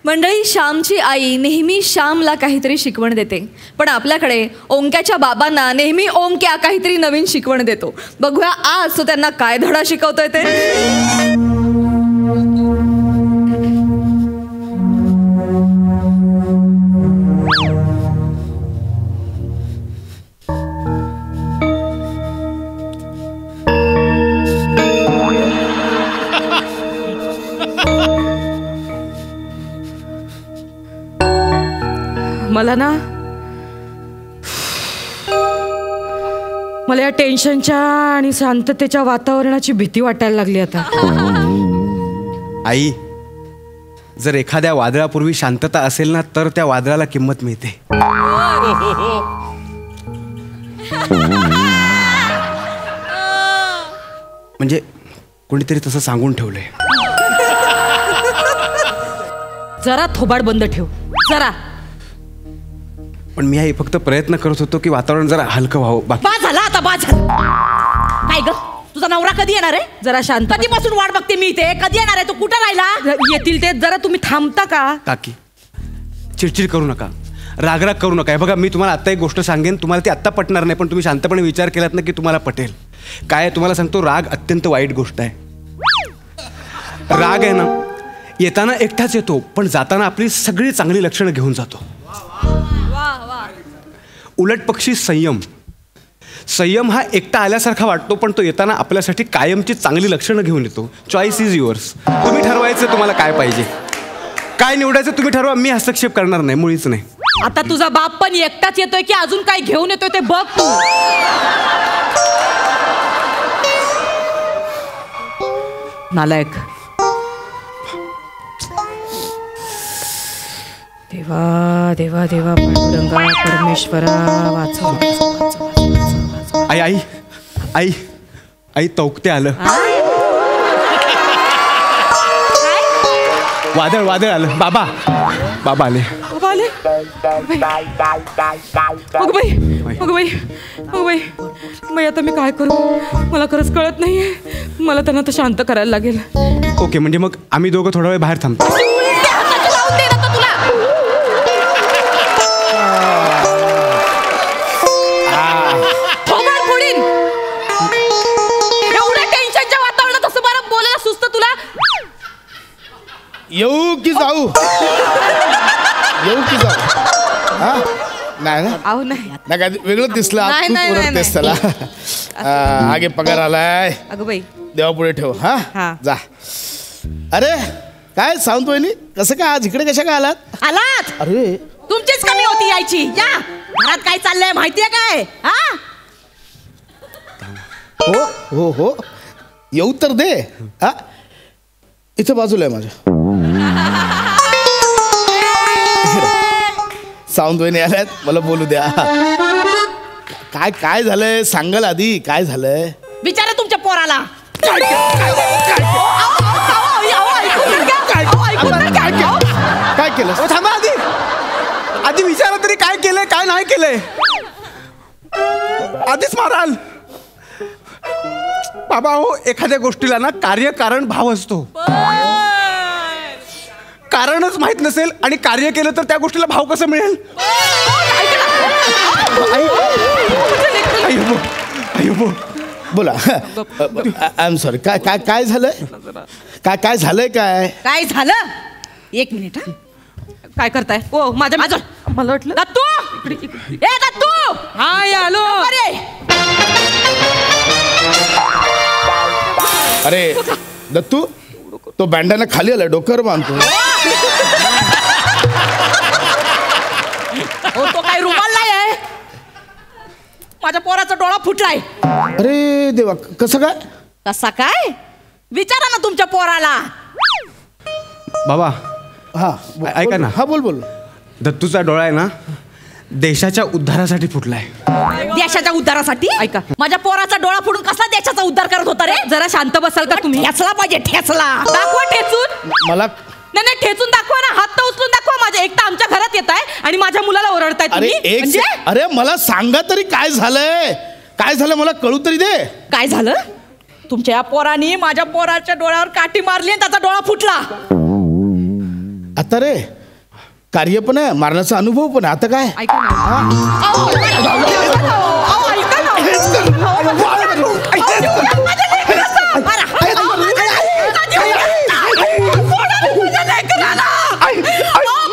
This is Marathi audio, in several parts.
मंडळी, श्यामची आई नेहमी श्यामला काहीतरी शिकवण देते, पण आपल्याकडे ओंक्याच्या बाबांना नेहमी ओंक्या काहीतरी नवीन शिकवण देतो. बघूया आज तो त्यांना काय धडा शिकवतोय ते. मला या टेन्शनच्या आणि शांततेच्या वातावरणाची भीती वाटायला लागली आता. आई, जर एखाद्या वादळापूर्वी शांतता असेल ना तर त्या वादळाला किंमत मिळते. म्हणजे कोणीतरी तसं सांगून ठेवलंय. जरा थोबाड बंद ठेव जरा. पण मी आई फक्त प्रयत्न करत होतो की वातावरण जरा हलकं व्हावं. बा झाला आता, बा झाला. काय ग, तुझा नवरा कधी येणार आहे? जरा शांत. कधीपासून वाट बघते मी इथे. कधी येणार आहे? तो कुठं राहिला? येतील ते. जरा तुम्ही थांबता का? काकी, चिडचिड करू नका, रागराग करू नका. हे बघा, मी तुम्हाला आत्ता एक गोष्ट सांगेन, तुम्हाला ती आत्ता पटणार नाही, पण तुम्ही शांतपणे विचार केलात ना की तुम्हाला पटेल. काय तुम्हाला सांगतो, राग अत्यंत वाईट गोष्ट आहे. राग आहे ना, येताना एकटाच येतो, पण जाताना आपली सगळी चांगली लक्षणं घेऊन जातो. उलट पक्षी संयम. संयम हा एकटा आल्यासारखा वाटतो, पण तो येताना आपल्यासाठी कायमची चांगली लक्षणं घेऊन येतो. Choice is yours. तुम्ही ठरवायचं तुम्हाला काय पाहिजे, काय निवडायचं तुम्ही ठरवा. मी हस्तक्षेप करणार नाही, मुळीच नाही. आता तुझा बाप पण एकटाच येतोय की अजून काय घेऊन येतोय ते बघ तू. नालायक. देवा देवा देवा पांडुरंगा परमेश्वरा वाचव. आई आई आई आई तौकते आलं. वादळ वादळ आलं. बाबा बाबा आले. बाबा आले. अगं बाई, अगं बाई, अगं बाई, बाई आता मी काय करू, मला खरंच कळत नाहीये. मला त्यांना तर शांत करायला लागेल. ओके, म्हणजे मग आम्ही दोघं थोडा वेळ बाहेर थांबतो. येऊ की जाऊ? येऊ की जाऊ? हा नाही ना, आहो नाही नाही काय वेगळं दिसलं. आज तू ओरडतेस त्याला. आगे पगार आलाय. अगं बाई, देवापुढे ठेव. हा जा. अरे काय सांगतो वहिनी, कसं काय आज इकडे कशा काय आलात? आलात? अरे तुमचीच कमी होती यायची. या घरात काय चाललंय माहितीये काय? हा हो हो हो, येऊ तर दे. हा इथं बाजूला आहे माझ्या. सावंत वहिनी आल्यात, मला बोलू द्या. काय काय झालंय सांगाल आधी, काय झालंय? विचारा तुमच्या पोराला. काय केलं? थांबा, आधी आधी विचारा तरी काय केलंय काय नाही केलंय. आधीच माराल. बाबा हो, एखाद्या गोष्टीला ना कार्य कारण भाव असतो. कारणच माहित नसेल आणि कार्य केलं तर त्या गोष्टीला भाव कसं मिळेल? बोला. I am sorry. काय काय काय झालंय? काय काय झालंय? काय काय झालं? एक मिनिट. काय करताय? ओ माझ्या माझं मला वाटलं दत्तू. ए दत्तू. हाय आलो. अरे दत्तू, तो बँडाना खाली आला, डोक्यावर बांधतो. तो काय रुमाल नाही आहे. माझ्या पोराचा डोळा फुटलाय. अरे देवा, कसं काय? कसा काय विचारा ना तुमच्या पोराला. बाबा हा ऐका ना. हा बोल बोल. दत्तूचा डोळा आहे ना, देशाच्या उद्धारासाठी फुटलाय. देशाच्या उद्धारासाठी? ऐका, माझ्या पोराचा डोळा फुटून कसला देशाचा उद्धार करत होता रे? जरा शांत बसाल का तुम्ही? ठेचला पाहिजे, ठेचला. दाखवा ठेचून. मला नाही नाही, ठेचून दाखवा ना. हात तर उचलून दाखवा. माझ्या एकटा आमच्या घरात येत आहे आणि माझ्या मुलाला ओरडताय अरे तुम्ही. एक म्हणजे अरे मला सांगा तरी काय झालंय? काय झालं मला कळू तरी दे. काय झालं? तुमच्या या पोरानी माझ्या पोराच्या डोळ्यावर काठी मारली आणि त्याचा डोळा फुटला. आता रे कार्य पण आहे, मारण्याचा अनुभव पण आहे. आता काय ऐका ना. अहो, ऐका ना.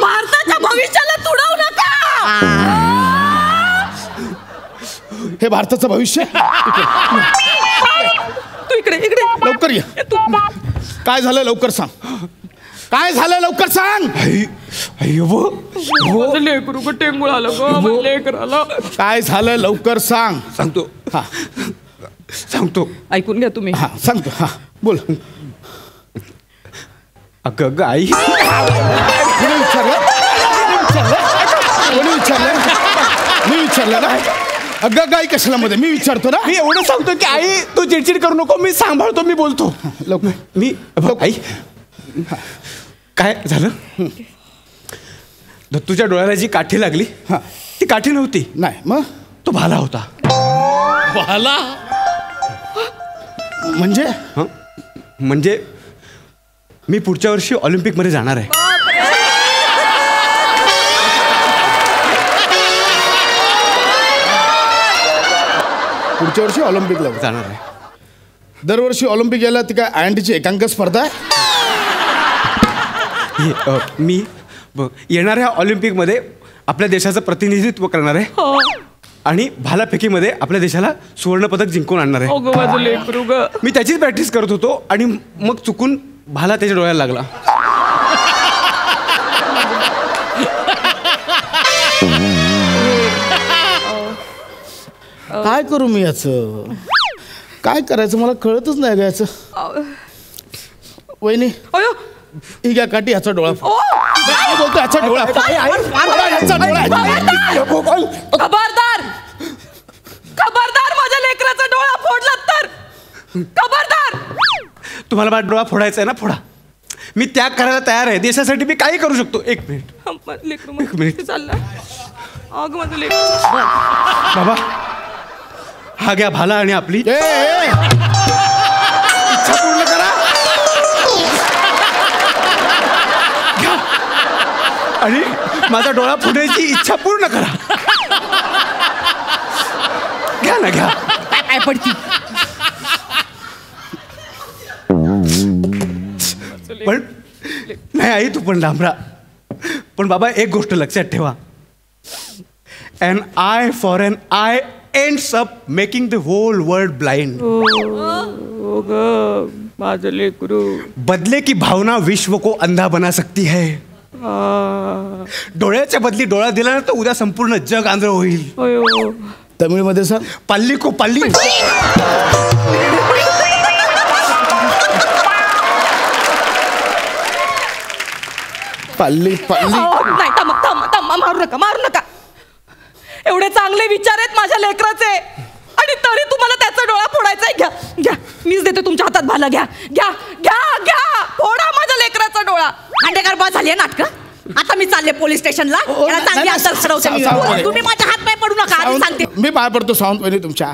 भारताच्या भविष्याला तुडवू नका. हे भारताचं भविष्य. तू इकडे लवकर ये. काय झालं लवकर सांग. काय झालं लवकर सांग. लेकरू टेंगुळ आलं ग लेकराला. काय झालं लवकर सांग. सांगतो. हा सांगतो. ऐकून घ्या तुम्ही. हा सांगतो. हा बोल. अगं आई, कोणी विचारलं ना. अगं गाई कशाला मध्ये मी विचारतो ना. मी एवढं सांगतो की आई तू चिडचिड करू नको, मी सांभाळतो, मी बोलतो. लवकर मी आई काय झालं. दत्तूच्या डोळ्याला जी काठी लागली हा. ती काठी नव्हती, नाही मग तो भाला होता. भाला म्हणजे हं? म्हणजे मी पुढच्या वर्षी ऑलिम्पिकमध्ये जाणार आहे. पुढच्या वर्षी ऑलिम्पिकला जाणार आहे. दरवर्षी ऑलिम्पिक यायला ती काय आयएनटीची एकांक स्पर्धा आहे. मी येणाऱ्या ऑलिम्पिकमध्ये आपल्या देशाचं प्रतिनिधित्व करणार आहे आणि भालाफेकीमध्ये आपल्या देशाला सुवर्णपदक जिंकून आणणार आहे. मी त्याचीच प्रॅक्टिस करत होतो आणि मग चुकून भाला त्याच्या डोळ्याला लागला. काय करू मी याचं. काय करायचं मला कळतच नाही याचं. वहिनी ही घ्या काठी. ह्याचा डोळा बोलतो. ह्याचा डोळा खबरदार माझ्या लेकराचा डोळा फोडला तर खबरदार. तुम्हाला माझा डोळा फोडायचा आहे ना, फोडा. मी त्याग करायला तयार आहे. देशासाठी मी काही करू शकतो. एक मिनिट. एक मिनिट. अगं माझं लेकरू. बाबा हा घ्या भाला आणि आपली इच्छा पूर्ण करा. घ्या. आणि माझा डोळा फोडण्याची इच्छा पूर्ण करा. घ्या ना, घ्या. काय पडती. पण नाही आई, तू पण डांबरा. पण बाबा एक गोष्ट लक्षात ठेवा. an eye for an eye ends up making the whole world blind. माझं लेकरू. बदले की भावना विश्व को अंधा बना सकती है. डोळ्याच्या बदली डोळा दिला ना तर उद्या संपूर्ण जग आंधळ होईल. तमिळमध्ये सांग. पल्ली को पल्ली. पल्ली पल्ली. नाही थांब मारू नका. एवढे चांगले विचार आहेत माझ्या लेकराचे आणि तरी तुम्हाला त्याचा डोळा फोडायचा आहे. घ्या मीच देते तुमच्या हातात भाला. घ्या फोडा माझ्या लेकराचा डोळा. खांडेकर बस झाली नाटक. आता मी चालले पोलीस स्टेशनला. तुम्ही माझ्या हात पाय पडू नका. आधी सांगते. मी पाय पडतो सावंत वहिनी तुमच्या.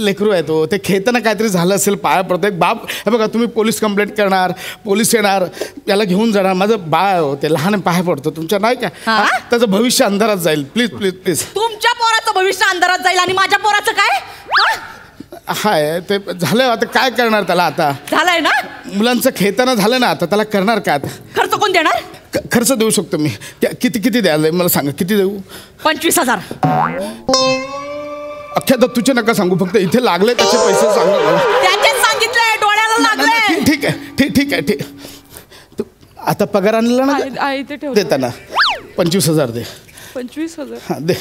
लेकरू आहे तो. ते खेळताना काहीतरी झालं असेल. पाया पडतो. एक बाप हे बघा, तुम्ही पोलीस कंप्लेंट करणार, पोलीस येणार, याला घेऊन जाणार. माझं बाळ ते लहान पाय पडतो तुमच्या. नाही का त्याचं भविष्य अंधारात जाईल. Please please please. तुमच्या पोराचं भविष्य अंधारात जाईल आणि माझ्या पोराचं काय. हाय ते झालं. आता काय करणार त्याला. आता झालंय ना. मुलांचं खेळताना झालं ना. आता त्याला करणार काय. आता खर्च कोण देणार. खर्च देऊ शकतो मी. किती द्यायला मला सांगा. किती देऊ. 25,000. अख्ख्या दत्तूचे नका सांगू. फक्त इथे लागले त्याचे पैसे सांगू. त्याचेच सांगितलंय. डोळ्याला लागले. ठीक आहे ठीक आहे. तू आता पगार आणलेला ना देताना 25,000 दे. 25,000. हां दे.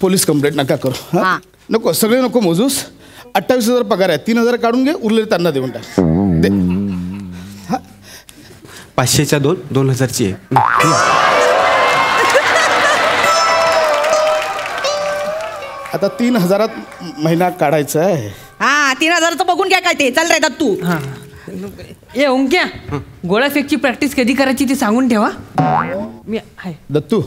पोलीस कंप्लेंट नका करू. हां नको. सगळे नको मोजूस. 28,000 पगार आहे. 3,000 काढून घे. उरलेले त्यांना देऊन टाक. दे. 500च्या 2,000ची आहे. आता 3,000 महिना काढायचा आहे. 3,000 बघून घ्या काय ते. चल रे दत्तू. ए ओंक्या, गोळा फेकची प्रॅक्टिस कधी करायची ते सांगून ठेवा. मी आहे. दत्तू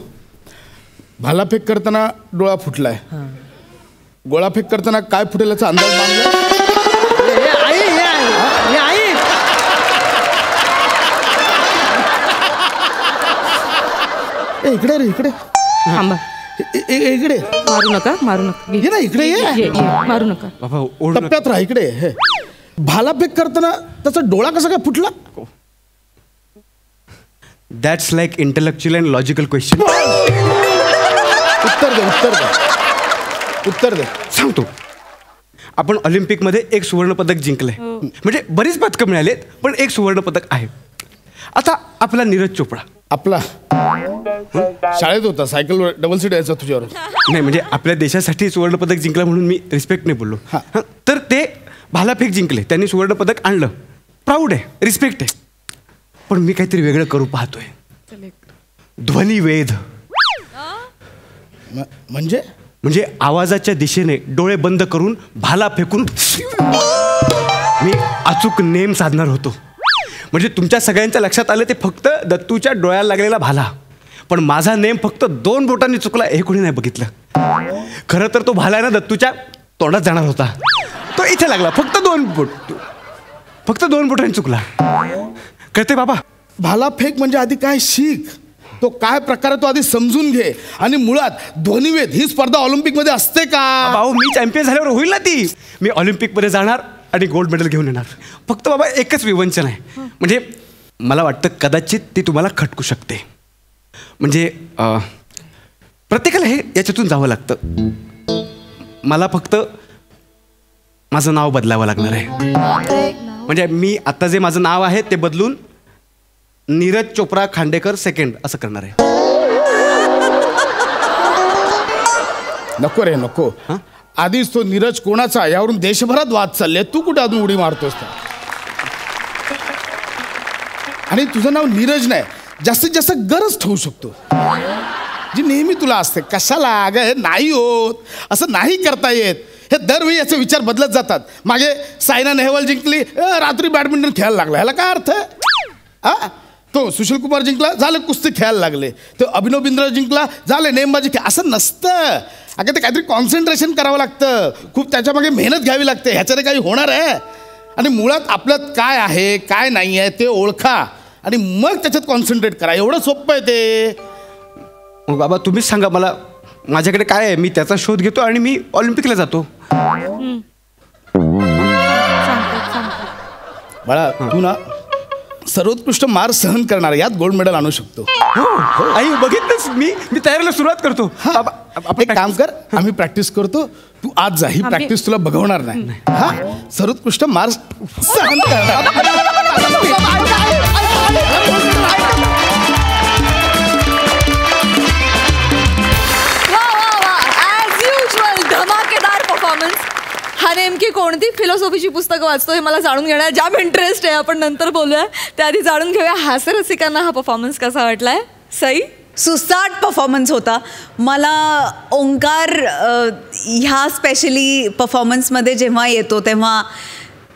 भालाफेक करताना डोळा फुटलाय. गोळाफेक करताना काय फुटेल याचा अंदाज बांधला. इकडे रे इकडे थांबा. इकडे मारू नका मारू नका. ये ना इकडे ये. मारू नका. बाबा ओढ नका. टप्प्यात राहा इकडे. हे भालाफेक करताना त्याचा डोळा कसा काय फुटला? That's like intellectual and logical question. उत्तर दे उत्तर दे उत्तर दे. सांगतो. आपण ऑलिम्पिकमध्ये एक सुवर्ण पदक जिंकलंय. म्हणजे बरीच पदकं मिळालीत पण एक सुवर्ण पदक आहे. आता आपला नीरज चोपडा आपला शाळेत होता, सायकलवर डबल सीट यायचा तुझ्यावर. नाही म्हणजे आपल्या देशासाठी सुवर्ण पदक जिंकलं म्हणून मी रिस्पेक्ट नाही बोललो. हा. हं, तर ते भालाफेक जिंकले, त्यांनी सुवर्ण पदक आणलं. प्राऊड आहे, रिस्पेक्ट आहे. पण मी काहीतरी वेगळं करू पाहतोय. ध्वनिवेध. म्हणजे म्हणजे आवाजाच्या दिशेने डोळे बंद करून भाला फेकून मी अचूक नेम साधणार होतो. म्हणजे तुमच्या सगळ्यांच्या लक्षात आलं ते फक्त दत्तूच्या डोळ्याला लागलेला भाला, पण माझा नेम फक्त 2 बोटांनी चुकला हे कोणी नाही बघितलं. खरं तर तो भाला ना दत्तूच्या तोंडात जाणार होता, तो इथे लागला. फक्त 2 बोटांनी चुकला. कळते बाबा? भालाफेक म्हणजे आधी काय शिक, तो काय प्रकार आहे तो आधी समजून घे. आणि मुळात ध्वनिवेध ही स्पर्धा ऑलिम्पिकमध्ये असते का? भाऊ मी चॅम्पियन झाल्यावर होईल ना ती. मी ऑलिम्पिकमध्ये जाणार आणि गोल्ड मेडल घेऊन येणार. फक्त बाबा एकच विवंचन आहे. म्हणजे मला वाटतं कदाचित ती तुम्हाला खटकू शकते. म्हणजे प्रत्येकाला हे याच्यातून जावं लागतं. मला फक्त माझं नाव बदलावं लागणार आहे. म्हणजे मी आता जे माझं नाव आहे ते बदलून नीरज चोप्रा खांडेकर सेकंड असं करणार आहे. नको रे नको. आधीच तो नीरज कोणाचा यावरून देशभरात वाद चालले, तू कुठे अजून उडी मारतोस? आणि तुझं नाव नीरज नाही, जास्तीत जास्त गरज ठेवू शकतो जी नेहमी तुला असते. कशाला अगं हे नाही होत, असं नाही करता येत. हे दरवेळी याचे विचार बदलत जातात. मागे सायना नेहवाल जिंकली, रात्री बॅडमिंटन खेळायला लागला, ह्याला काय अर्थ आहे? तो सुशील कुमार जिंकला, झालं कुस्ती खेळायला लागले. तो अभिनव बिंद्रा जिंकला, झाले नेमबाजी खेळ. असं नसतं अगं. ते काहीतरी कॉन्सन्ट्रेशन करावं लागतं, खूप त्याच्यामागे मेहनत घ्यावी लागते. ह्याच्याने काही होणार आहे? आणि मुळात आपल्यात काय आहे काय नाही आहे ते ओळखा आणि मग त्याच्यात कॉन्सन्ट्रेट करा. एवढं सोपं आहे ते. मग बाबा तुम्हीच सांगा मला, माझ्याकडे काय आहे? मी त्याचा शोध घेतो आणि मी ऑलिम्पिकला जातो. बाळा तू ना सर्वोत्कृष्ट मार सहन करणार, यात गोल्ड मेडल आणू शकतो. आई बघितलंच, मी तयारीला सुरुवात करतो. बाबा आपण एक काम कर, आम्ही प्रॅक्टिस करतो, तू आज जा. ही प्रॅक्टिस तुला बघवणार नाही. हा सर्वोत्कृष्ट मार सहन करणार. धमाकेदार परफॉर्मन्स. हा नेमकी कोणती फिलॉसॉफीची पुस्तकं वाचतो हे मला जाणून घेण्यात जाम इंटरेस्ट आहे. आपण नंतर बोलूया, त्याआधी जाणून घेऊया हास्यरसिकांना हा परफॉर्मन्स कसा वाटलाय. सई? सुसाट परफॉर्मन्स होता. मला ओंकार ह्या स्पेशली परफॉर्मन्समध्ये जेव्हा येतो तेव्हा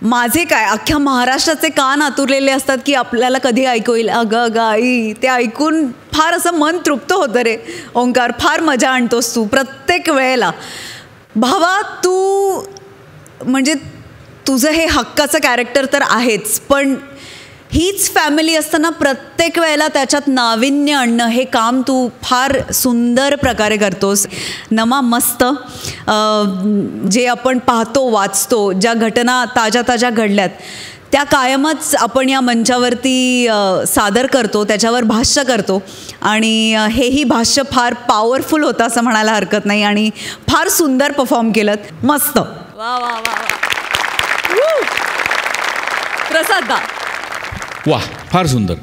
माझे काय अख्ख्या महाराष्ट्राचे कान आतुरलेले असतात की आपल्याला कधी ऐकू येईल. अगं अगं आई, ते ऐकून फार असं मन तृप्त होतं रे. ओंकार फार मजा आणतोस तू प्रत्येक वेळेला. भावा तू म्हणजे तुझं हे हक्काचं कॅरेक्टर तर आहेच, पण हीच फॅमिली असताना प्रत्येक वेळेला त्याच्यात नाविन्य आणणं हे काम तू फार सुंदर प्रकारे करतोस. नमा मस्त. जे आपण पाहतो वाचतो, ज्या घटना ताज्या ताज्या घडल्यात त्या कायमच आपण या मंचावरती सादर करतो, त्याच्यावर भाष्य करतो. आणि हेही भाष्य फार पॉवरफुल होतं असं म्हणायला हरकत नाही. आणि फार सुंदर परफॉर्म केलं. मस्त. वा वा वा. प्रसाद दा? वा फार सुंदर.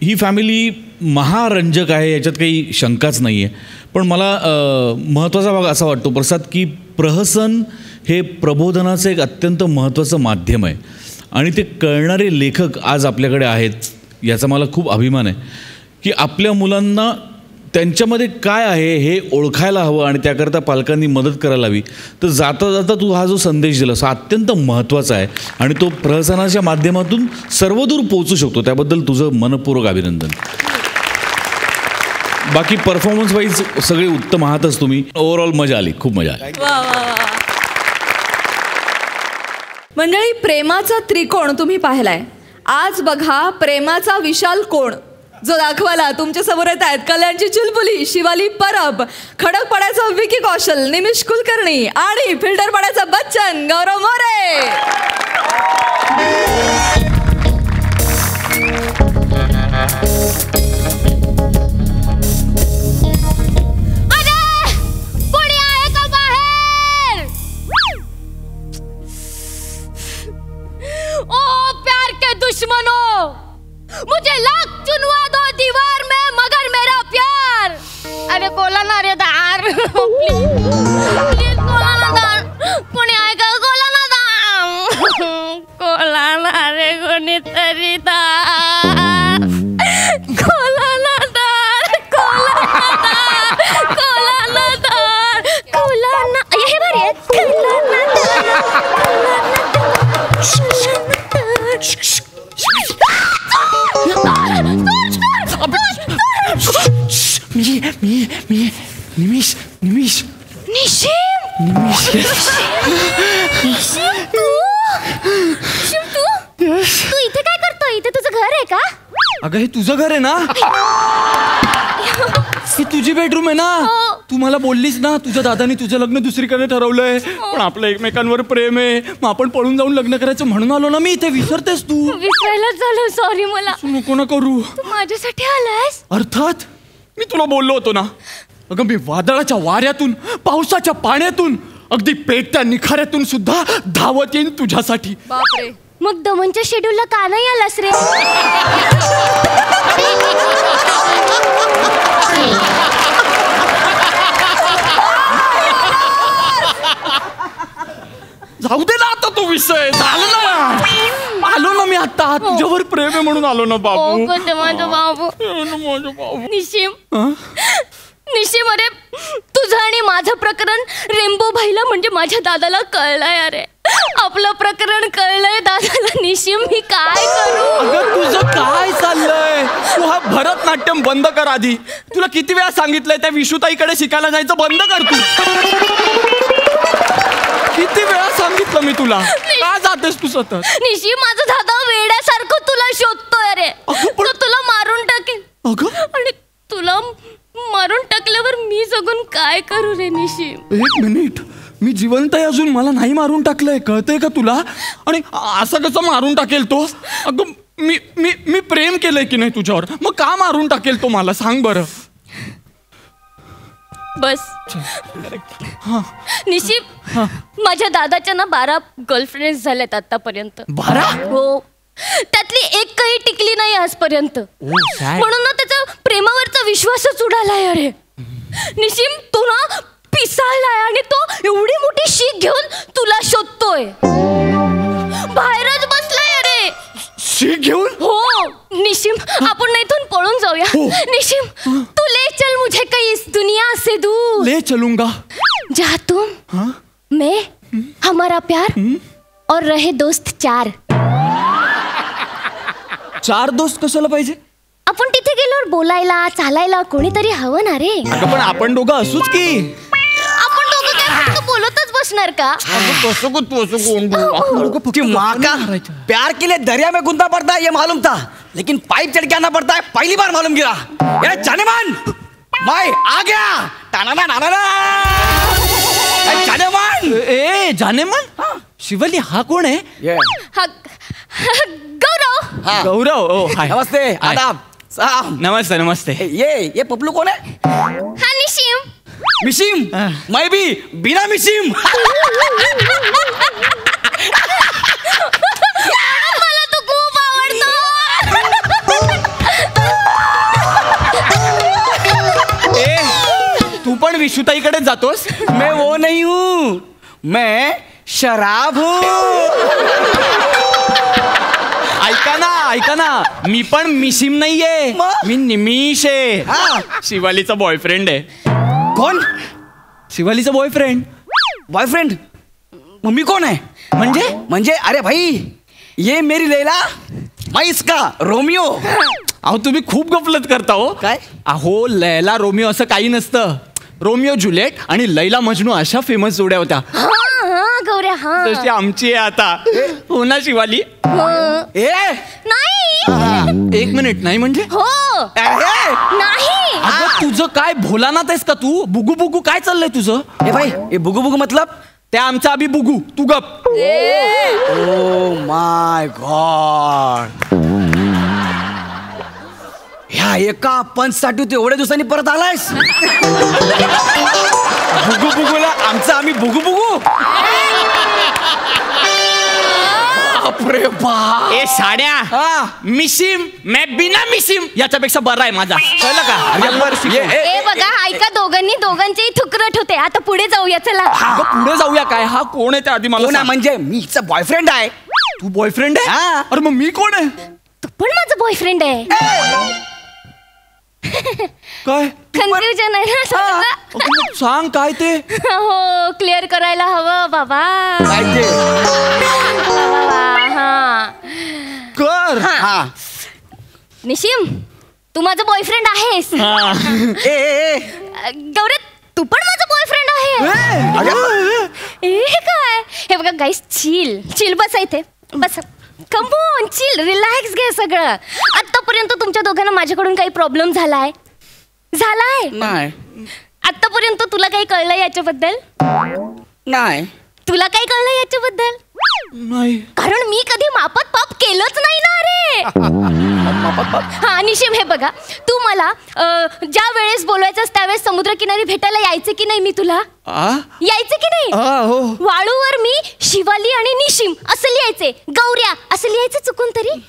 ही फॅमिली महारंजक आहे, याच्यात काही शंकाच नाही आहे. पण मला महत्त्वाचा भाग असा वाटतो प्रसाद की प्रहसन हे प्रबोधनाचं एक अत्यंत महत्त्वाचं माध्यम आहे आणि ते कळणारे लेखक आज आपल्याकडे आहेत, याचा मला खूप अभिमान आहे की आपल्या मुलांना त्यांच्यामध्ये काय आहे हे ओळखायला हवं आणि त्याकरता पालकांनी मदत करायला हवी. तर जाता जाता तू हा जो संदेश दिलास हा अत्यंत महत्त्वाचा आहे आणि तो प्रहसनाच्या माध्यमातून सर्वदूर पोहोचू शकतो. त्याबद्दल तुझं मनपूर्वक अभिनंदन. बाकी परफॉर्मन्स वाईज सगळे उत्तम आहातच तुम्ही. ओव्हरऑल मजा आली, खूप मजा आली. वा वा वा. मंडळी, प्रेमाचा त्रिकोण तुम्ही पाहिलाय. आज बघा प्रेमाचा विशाल कोण. जो दाखवायला तुमच्या समोर येत आहेत कल्याणची चुलबुली शिवाली परब, खडक पडायचा विकी कौशल निमिष कुलकर्णी आणि फिल्टर पडायचा बच्चन गौरव मोरे. दुश्मनों, मुझे लाख चुनवा दो दीवार में मगर मेरा प्यार. अरे बोला ना रे दार, प्लीज बोला ना दार. कोणी आहे का? बोला ना दार. बोला ना रे कोणीतरी दार. बोला ना दार. बोला ना दार. बोला ना. हे भारी आहे. बोला ना दार. निमिष तू इथे काय करतोय? इथे तुझं घर आहे का? अगं हे तुझं घर आहे ना? ही तुझी बेडरूम आहे ना? तू मला बोललीस ना तुझ्या दादानी तुझं लग्न दुसरीकडे ठरवलंय, पण आपलं एकमेकांवर प्रेम आहे, मग आपण पळून जाऊन लग्न करायचं म्हणून आलो ना मी इथे. विसरतेस तू? विसरायलाच झालं. सॉरी. मला नको ना करू. तू माझ्यासाठी आलायस? अर्थात मी तुला बोललो होतो ना. अगं मी वादळाच्या वाऱ्यातून, पावसाच्या पाण्यातून, अगदी पेटत्या निखाऱ्यातून सुद्धा धावत येईन तुझ्यासाठी. बापरे. मग दमनच्या शेड्यूलला का नाही आलास रे? जाऊ दे ना आता तो विषय. झालं ना, आलो ना मी आता. तुझ्यावर प्रेम आहे म्हणून आलो ना बाबू. माझा बाबू. माझं बाबू. निशिम अरे तुझं आणि माझं प्रकरण रेम्बो भाईला म्हणजे माझ्या दादाला कळलंय. अरे आपलं प्रकरण कळलंय दादाला. निशिम मी काय करू? अगं तुझं काय चाललंय? तू हा भरतनाट्यम बंद कर आधी. तुला किती वेळा सांगितलंय त्या विशुताईकडे शिकायला जायचं बंद कर तू. किती वेळा सांगितलं मी तुला. का जातेस तू सतत? निशिम माझा दादा वेड्यासारखं तुला शोधतोय. अरे तो तुला मारून टाकेल. अगं आणि तुला मारून टाकल्यावर मी जगून काय करू रे निशिम? एक मिनिट, मी जिवंत आहे अजून, मला नाही मारून टाकलंय, कळतंय का तुला? आणि असं कसं मारून टाकेल तो? अगं मी मी मी प्रेम केलंय की नाही तुझ्यावर, मग का मारून टाकेल तो मला सांग बरं. बस निशिम, माझ्या दादाच्या ना 12 गर्लफ्रेंड झाल्यात आतापर्यंत. 12? हो, त्यातली एकही टिकली नाही आजपर्यंत. म्हणून ना त्याचा प्रेमावरचा विश्वासच उडालाय. अरे निशिम तू ना पिसाळलाय आणि तो एवढी मोठी शीख घेऊन तुला शोधतोय. बाहेरच बसलाय. अरे शीख घेऊन? हो निशिम, आपण ना इथून पळून जाऊया. निशिम तू ले चल मुझे कहीं इस दुनिया से दूर. ले चलूंगा. जहाँ तुम, मैं, हमारा प्यार और रहे दोस्त 4. 4 दोस्त कशाला पाहिजे? आपण तिथे गेल्यावर बोलायला चालायला कोणीतरी हवं ना रे. अगं पण आपण दोघं असूच की. आपण दोघं काय फक्त बोलतच बसणार का? माँ का प्यार के लिए दरिया में गूंदा पड़ता है ये मालूम था, लेकिन पाइप चढ़ के आना पड़ता है पहली बार मालूम गिरा. ये जानेमान मैं आ गया. जानेमान. ए जानेमान? शिवली हा कोण आहे? गौरव. गौरव. ओ हाय. नमस्ते. आदाब. साहब नमस्ते. नमस्ते. ये पपलू कौन है? हा निशिम. मिशिम. मैं भी बिना मिशिम. मला तू खूप आवडतो. ए तू पण विशुताईकडे जातोस? मैं वो नहीं हूँ, मैं शराब हूँ. ऐका ना, मी पण मिशिम नाहीये, मी निमिष आहे. शिवालीचा बॉयफ्रेंड आहे. कौन? शिवालीचा बॉयफ्रेंड. बॉयफ्रेंड? मम्मी कौन है? म्हणजे अरे भाई ये मेरी लैला, मैं इसका रोमियो. अहो तुम्ही खूप गफलत करता हो. काय? अहो लैला रोमियो असं काही नसतं. रोमियो जुलिएट आणि लैला मजनू अशा फेमस जोड्या होत्या. गौऱ्या. हा जशी आमची आहे आता. हो ना शिवाली? ए नाही. एक मिनिट. नाही म्हणजे? हो नाही. अगं तुझं काय भोलानाथ आहेस का तू? बुगू बुगू काय चाललंय तुझं? ए भाई ये बुगू बुगू मतलब त्या आमचा अभि बुगू, तू गप. ओ माय गॉड, ह्या एका पंचसाठी तू एवढ्या दिवसांनी परत आलायस? बुगू बुगूला आमचा आम्ही बुगू बुगू. बापरे बाप. ए साड्या, मिसिम मैं बिना मिसिम याच्यापेक्षा बरा आहे माझा, कळलं का? ए बघा, ऐका, दोघांचेही थुकरट होते. आता पुढे जाऊया चला. अगं पुढे जाऊया काय? हा कोण आहे त्या आधी मला कोण आहे सांग. म्हणजे? मी हिचा बॉयफ्रेंड आहे. तू बॉयफ्रेंड आहे? हा. अरे मग मी कोण आहे? तू पण माझा बॉयफ्रेंड आहे. काय? कन्फ्युजन आहे ना सगळं? अगं मग सांग काय ते. हो, क्लिअर करायला हवं बाबा. काय ते? हा कर. हा. निशिम, तू माझा बॉयफ्रेंड आहेस. ए, ए, ए. गौरी, तू पण माझा बॉयफ्रेंड आहे. हे काय? हे बघा गाईस, चिल बसा इथे, बस. कम ऑन, चिल, रिलॅक्स घे सगळं. आतापर्यंत तुमच्या दोघांना माझ्याकडून काही प्रॉब्लेम झालाय? नाही. आतापर्यंत तुला काही कळलं याच्याबद्दल? नाही. तुला काही कळलं याच्याबद्दल? नाही. कारण मी कधी मापात पाप केलंच नाही ना रे. हा निशिम, हे बघा, तू मला ज्या वेळेस बोलवायचंस त्यावेळेस समुद्रकिनारी भेटायला यायचे की नाही? मी तुला यायचे की नाही? हो. वाळूवर मी शिवाली आणि निशिम असं लिहायचे, गौऱ्या असं लिहायचे चुकून तरी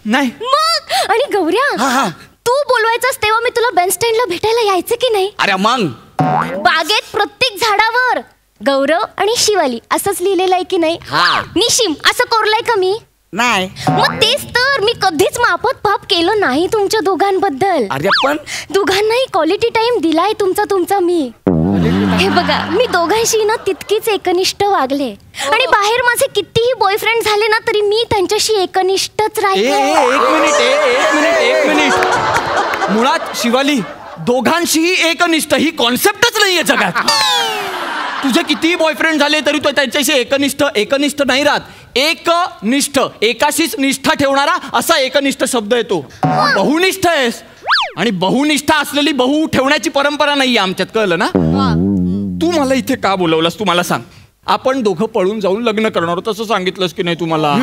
नाही. मग आणि गौऱ्या, तू बोलवायचंस तेव्हा मी तुला बेनस्टँडला भेटायला यायचे की नाही? अरे मग बागेत प्रत्येक झाडावर गौरव आणि शिवाली असंच लिहिलेलं आहे की नाही? निशिम असं कोरलंय का मी? नाही. मग तेच तर, मी कधीच माफत पाप केलं नाही तुमच्या दोघांबद्दल. अरे पण दोघांनाही क्वालिटी टाइम दिलाय तुमचा मी. हे बघा, मी दोघांशी ना तितकीच एकनिष्ठ वागले आणि बाहेर माझे कितीही बॉयफ्रेंड झाले ना तरी मी त्यांच्याशी एकनिष्ठच राहिले. एक मिनिट. मुळात शिवाली, दोघांशीही एकनिष्ठ ही कॉन्सेप्टच नाहीये जगात. तुझे कितीही बॉयफ्रेंड झाले तरी तो त्यांच्याशी एकनिष्ठ नाही राहत. एकनिष्ठ, एकाशीच निष्ठा ठेवणारा असा एकनिष्ठ शब्द येतो. बहुनिष्ठ आहेस आणि बहुनिष्ठा असलेली बहु ठेवण्याची परंपरा नाहीये आमच्यात, कळलं ना? तू मला इथे का बोलवलंस तू मला सांग. आपण दोघं पळून जाऊन लग्न करणार तसं सांगितलंस की नाही तुम्हाला?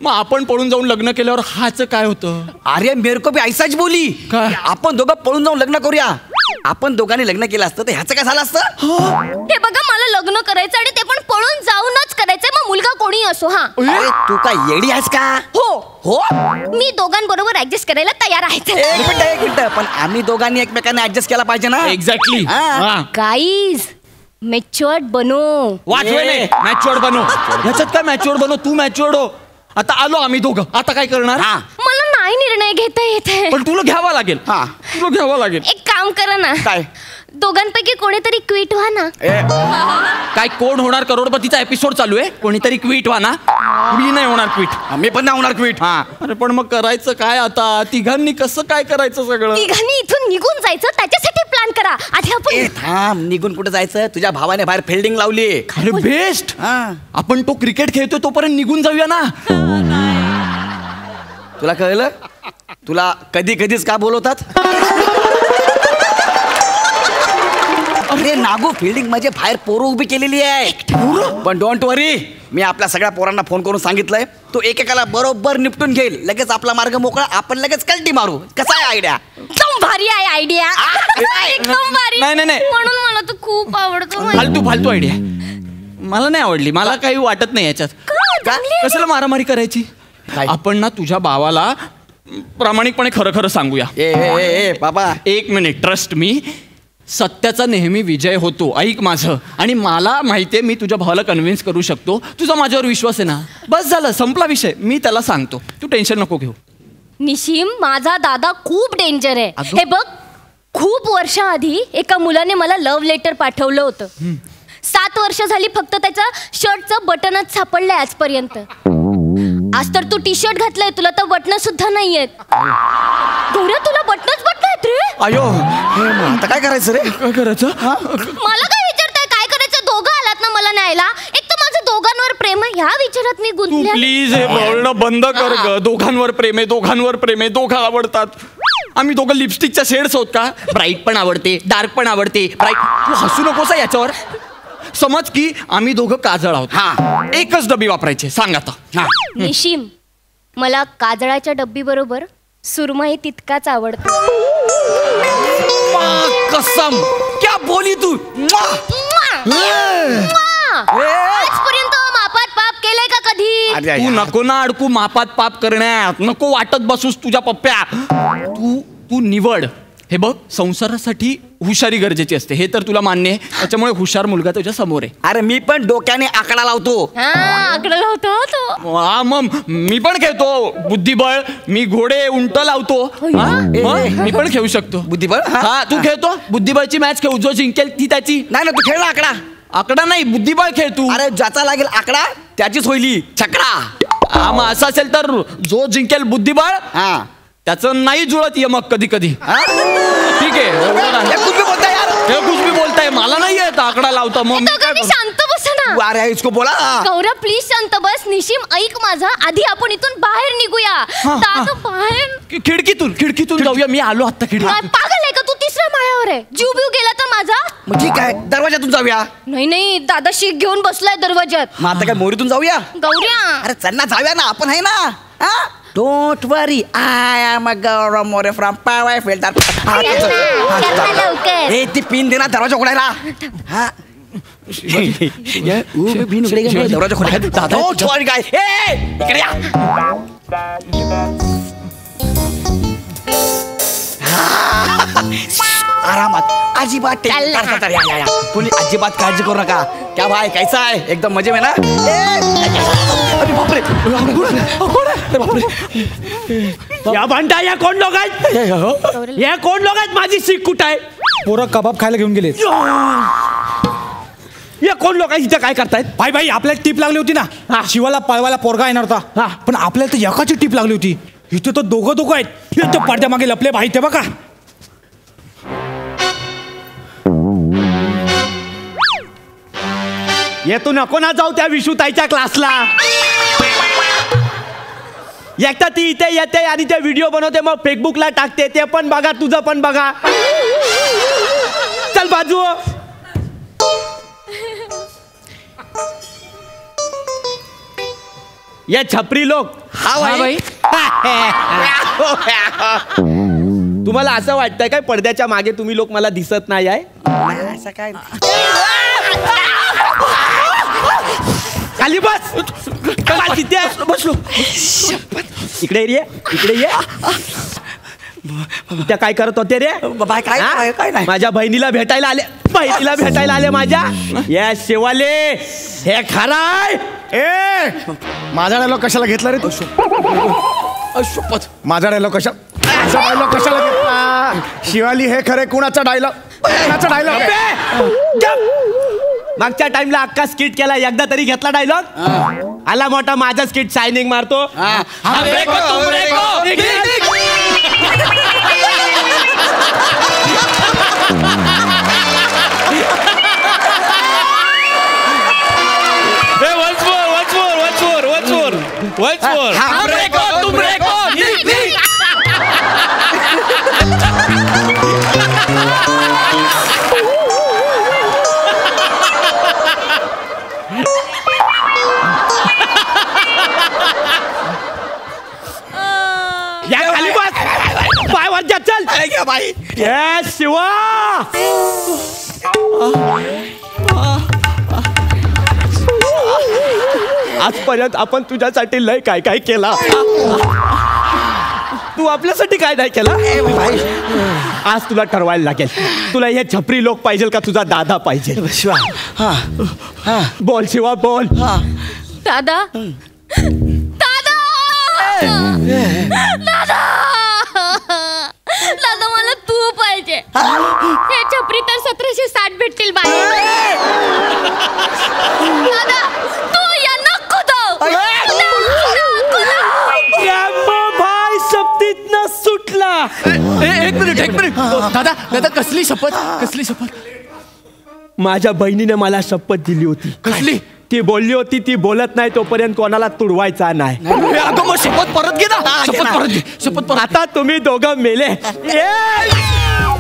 मग आपण पळून जाऊन लग्न केल्यावर हाच काय होतं? अरे मेरे को भी ऐसाच बोली. काय? आपण दोघं पळून जाऊन लग्न करूया. आपण दोघांनी लग्न केलं असतं तर ह्याचं काय झालं असतं? हे बघा, मला लग्न करायचं आणि ते पण पळून जाऊनच करायचंय, मग मुलगा कोणी असो. हा, अरे तू काय येडी आहेस का? हो. मी दोघांबरोबर ऍडजस्ट करायला तयार आहे. एक मिनिट, पण आम्ही दोघांनी एकमेकांना ऍडजस्ट केला पाहिजे ना? एक्झॅक्टली. गाईज, मॅच्युअर्ड बनो. मॅच्युअर्ड बनो. ह्याच्यात काय मॅच्युअर्ड बनो? तू मॅच्युअर्ड हो. आता आलो आम्ही दोघं, आता काय करणार? मला नाही निर्णय घेता येते. पण तुला घ्यावा लागेल. तुला घ्यावा लागेल. एक काम करा ना, काय? दोघांपैकी कोणीतरी क्विट व्हा ना. काय कोण होणार करोडपतीचा एपिसोड चालू आहे? कोणीतरी क्विट व्हा ना. मी नाही होणार क्विट. मी पण नाही होणार क्विट. अरे पण मग करायचं काय आता? तिघांनी कसं काय करायचं सगळं? तिघांनी इथून निघून जायचं, त्याच्यासाठी प्लॅन करा. आधी आपण थांब, निघून कुठे जायचं? तुझ्या भावाने बाहेर फिल्डिंग लावली. अरे बेस्ट. आपण तो क्रिकेट खेळतोय तोपर्यंत निघून जाऊया ना. तुला कळलं? तुला कधीच का बोलवतात? अरे नागू, फिल्डिंग म्हणजे बाहेर पोरं उभी केलेली आहे. पण डोंट वरी, मी आपल्या सगळ्या पोरांना फोन करून सांगितलंय. तो एकेकाला बरोबर निपटून घेईल. लगेच आपला मार्ग मोकळा, आपण लगेच कल्टी मारू. कसा आहे आयडिया? एकदम भारी आहे आयडिया. एकदम भारी. नाही. म्हणून मला तो खूप आवडतो. फालतू आयडिया मला नाही आवडली. मला काही वाटत नाही याच्यात. कशाला मारामारी करायची? आपण ना तुझ्या भावाला प्रामाणिकपणे खरं सांगूया. ए बाबा, एक मिनिट, ट्रस्ट मी. सत्याचा नेहमी विजय होतो. ऐक माझं. आणि मला माहितीये मी तुझ्या भावाला कन्व्हिन्स करू शकतो. तुझा माझ्यावर विश्वास आहे ना? बस झालं, संपला विषय. मी त्याला सांगतो, तू टेन्शन नको घेऊ. निशिम, माझा दादा खूप डेंजर आहे. हे बघ, खूप वर्षाआधी एका मुलाने मला लव्ह लेटर पाठवलं होतं. 7 वर्ष झाली फक्त त्याच्या शर्टचं बटनच सापडलंय आजपर्यंत. आज तर तू टी शर्ट घातलंय, तुला तर बटन सुद्धा नाहीयेत. गौऱ्या, तुला बटनच आहेत रे. अयो, आता काय करायचं रे? काय करायचं? मला काय विचारताय? काय करायचं? दोघं आलात ना मला न्यायला. एक तर माझं दोघांवर प्रेम आहे, ह्या विचारात मी गुंतले. प्लीज हे बोलणं बंद कर ग. दोघांवर प्रेम आहे, दोघं आवडतात. आम्ही दोघं लिपस्टिकच्या शेड्स आहोत का? ब्राईट पण आवडते, डार्क पण आवडते. ब्राईट, तू हसू नकोस याच्यावर. समज की आम्ही दोघं काजळ आहोत. हा. एकच डबी वापरायची. सांग आता. हा. निशिम, मला काजळाच्या डब्बी बरोबर सुरमई तितकाच आवडतो. कसम क्या बोली तू. आजपर्यंत मापात पाप केलंय का कधी? अरे तू नको ना अडकू मापात पाप करण्यात. नको वाटत बसूस तुझ्या पप्प्या. तू निवड. हे बघ, संसारासाठी हुशारी गरजेची असते, हे तर तुला मान्य आहे. त्याच्यामुळे हुशार मुलगा तुझ्या समोर आहे. अरे मी पण डोक्याने आकडा लावतो. आकडा लावतो तो. हा, मग मी पण खेळतो बुद्धिबळ. मी घोडे उंट लावतो. हा? मग मी पण खेळू शकतो बुद्धिबळ. हा, तू खेळतो बुद्धिबळची मॅच खेळू. जो जिंकेल ती त्याची. नाही ना, तू खेळ ना आकडा. आकडा नाही, बुद्धिबळ खेळ तू. अरे ज्याचा लागेल आकडा त्याचीच होईल छकडा. हा, मग असं असेल तर जो जिंकेल बुद्धिबळ हा, त्याचं नाही जुळत यमक कधी कधी. ठीक आहे. हे कुछ भी बोलता यार. हे कुछ भी बोलताय. मला नाही येत आकडा लावता. मग मी काय दोघांनी करू? शांत बसा ना. अरे इसको बोला. गौरव प्लीज शांत बस. निशिम ऐक माझा, आधी आपण इथून बाहेर निघूया. दादा बाहेर. खिडकीतून जाऊया. मी आलो आता काय खिडकी. पागल आहे का तू? तिसऱ्या माळ्यावर आहे. जीव बिव गेला तर माझा. मग ठीक आहे, दरवाजातून जाऊया. नाही, दादा शीख घेऊन बसलाय दरवाज्यात. मग आता काय मोरीतून जाऊया. गौऱ्या, अरे चल ना, जाऊया ना, आपण आहे ना. Don't worry, I am a Gaurav More from Powai filter. लवकर. ती पिन दे ना दरवाजा खोलायला. हा. दरवाजा खोलायला. डोंट वरी काय. इकडे या. आरामात, अजिबात कोणी अजिबात काळजी करू नका. क्या भाई कैसा आहे? एकदम मजे में ना. अरे बापरे. या भांडा, या कोण लोक आहेत? या कोण लोक आहेत? माझी सीख कुठं आहे? पोरं कबाब खायला घेऊन गेले. या कोण लोक आहेत? इथं काय करतायत? भाई आपल्याला टीप लागली होती ना, शिवाला पळवायला पोरगा येणार होता. पण आपल्याला तर एकाची टीप लागली होती. इथे तर दोघं आहेत. हे तर पडद्या मागे लपले भाई. ते बघा. येतो नको ना जाऊ त्या विशुताईच्या क्लासला. एकटा ती इथे येते आणि ते व्हिडिओ बनवते, मग फेसबुकला टाकते. ते पण बघा, तुझं पण बघा. चल बाजू. ये छपरी लोक. हा भाई. तुम्हाला असं वाटतंय काय पडद्याच्या मागे तुम्ही लोक मला दिसत नाही आहे? असं काय. खाली बस. तिथे बसलो. इकडे ये. त्या काय करत होते रे? काय नाही. माझ्या बहिणीला भेटायला आले माझ्या. या शिवाले हे खराय. माझा डायलॉग कशाला घेतला रे तू? शपथ. माझा डायलॉग कशाला घेतला? शिवाली हे खरे कुणाचा डायलॉग? मागच्या टाइमला अक्का स्किट केला, एकदा तरी घेतला डायलॉग. आला मोठा माझा स्किट शायनिंग मारतो. चल भाई. शिवा. आजपर्यंत आपण तुझ्यासाठी लय काय काय केला. तू आपल्यासाठी काय नाही केला. आज तुला ठरवायला लागेल, तुला हे छपरी लोक पाहिजे का तुझा दादा पाहिजे? बोल शिवा बोल. दादा, दादा मला तू पाहिजे. हे छपरी तर 1760 भेटतील बाहेर. दादा तू या नको भाई सप्तीतनं सुटला. एक मिनिट. दादा कसली शपथ? माझ्या बहिणीने मला शपथ दिली होती. कसली? ती बोलली होती ती बोलत नाही तोपर्यंत कोणाला तुडवायचा नाही. अगं मग शपथ परत घे ना. शपथ परत घे. शपथ परत. आता तुम्ही दोघं मेले.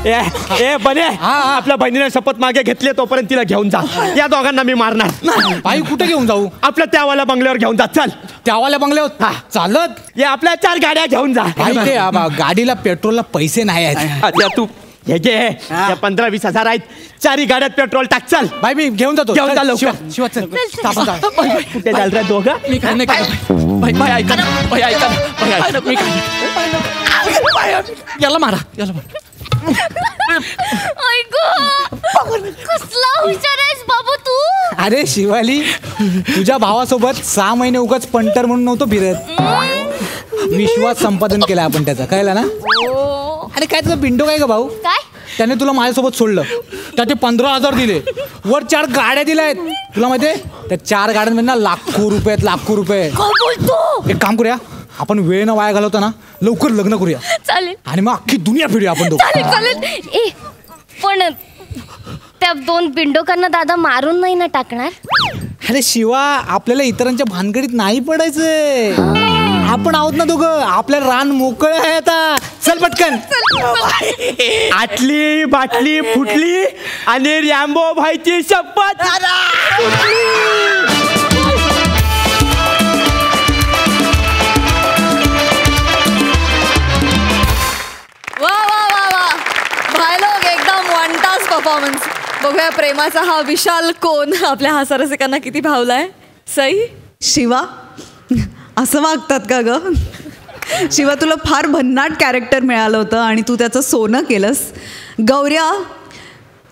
ए बने आपल्या बहिणीने शपथ मागे घेतली तोपर्यंत तिला घेऊन जा. या दोघांना मी मारणार. बाई कुठे घेऊन जाऊ? आपल्या त्यावाल्या बंगल्यावर घेऊन जा. चल त्यावाल्या बंगल्यावर चालत? या आपल्या 4 गाड्या घेऊन जा. गाडीला पेट्रोलला पैसे नाही आहेत. अच्छा तू हे घे. 15-20 हजार आहेत. 4 गाड्यात पेट्रोल टाक. चल बाई मी घेऊन जातो. घेऊन जा लवकर. शिवा चल. कुठे जाल रे दोघं? मी काय नाही केलं. बाई ऐका ना. बाई ऐका ना. बाई ऐका ना. मी काय याला मारा. याला मारा. कसला हुशार आहेस बाबू तू. अरे शिवाली तुझ्या भावासोबत 6 महिने उगाच पंटर म्हणून नव्हतो फिरत. विश्वास संपादन केला आपण त्याचा. कळलं ना? अरे काय तुझा पिंटो काय का भाऊ? काय त्याने तुला माझ्यासोबत सोडलं. त्याचे 15,000 दिले. वर 4 गाड्या दिल्या आहेत. तुला माहितीये त्या 4 गाड्यांमध्ये लाखो रुपये. काय बोलतो? एक काम करूया आपण वेळ न वाया घालवता ना लवकर लग्न करूया. चालेल. आणि मग अख्खी दुनिया फिरूया आपण चालेल. ए पण त्या 2 बिंडोकांना दादा मारून नाही ना टाकणार? अरे शिवा आपल्याला इतरांच्या भानगडीत नाही पडायचंय. आपण आहोत ना दोघं. आपल्या रान मोकळं आहे आता. चल पटकन. आटली बाटली फुटली आणि रॅम्बो भाईची शपथ. वा वा वा वा भायलोग एकदम 1 तास परफॉर्मन्स. बघूया प्रेमाचा हा विशाल कोण आपल्या हास्यरसिकांना किती भावलाय. सई शिवा असं वागतात का ग? शिवा तुला फार भन्नाट कॅरेक्टर मिळालं होतं आणि तू त्याचं सोनं केलंस. गौऱ्या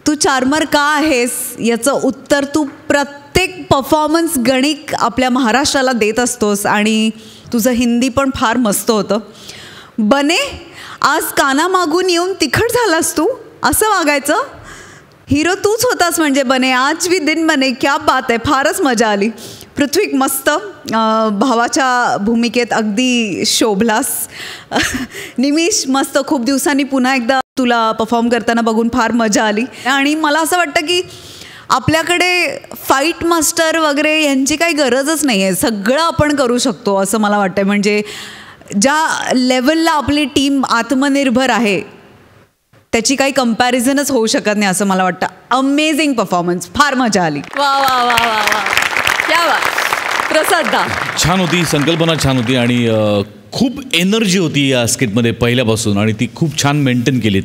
तू चार्मर का आहेस याचं उत्तर तू प्रत्येक परफॉर्मन्स गणिक आपल्या महाराष्ट्राला देत असतोस आणि तुझं हिंदी पण फार मस्त होतं. बने आज कानामागून येऊन तिखट झालास तू. असं वागायचं? हिरो तूच होतास म्हणजे बने. आज भी दिन बने. क्या बात आहे. फारच मजा आली. पृथ्वीक मस्त भावाच्या भूमिकेत अगदी शोभलास. निमिष मस्त. खूप दिवसांनी पुन्हा एकदा तुला परफॉर्म करताना बघून फार मजा आली. आणि मला असं वाटतं की आपल्याकडे फाईट मास्टर वगैरे यांची काही गरजच नाही आहे. सगळं आपण करू शकतो असं मला वाटतं. म्हणजे ज्या लेवलला आपली टीम आत्मनिर्भर आहे त्याची काही कंपॅरिझनच होऊ शकत नाही असं मला वाटतं. Amazing performance. फार मजा आली. वा वा वा वा वा क्या वा. प्रसाद दा छान होती. संकल्पना छान होती आणि खूप एनर्जी होती या स्किटमध्ये पहिल्यापासून आणि ती खूप छान मेंटेन केलीत.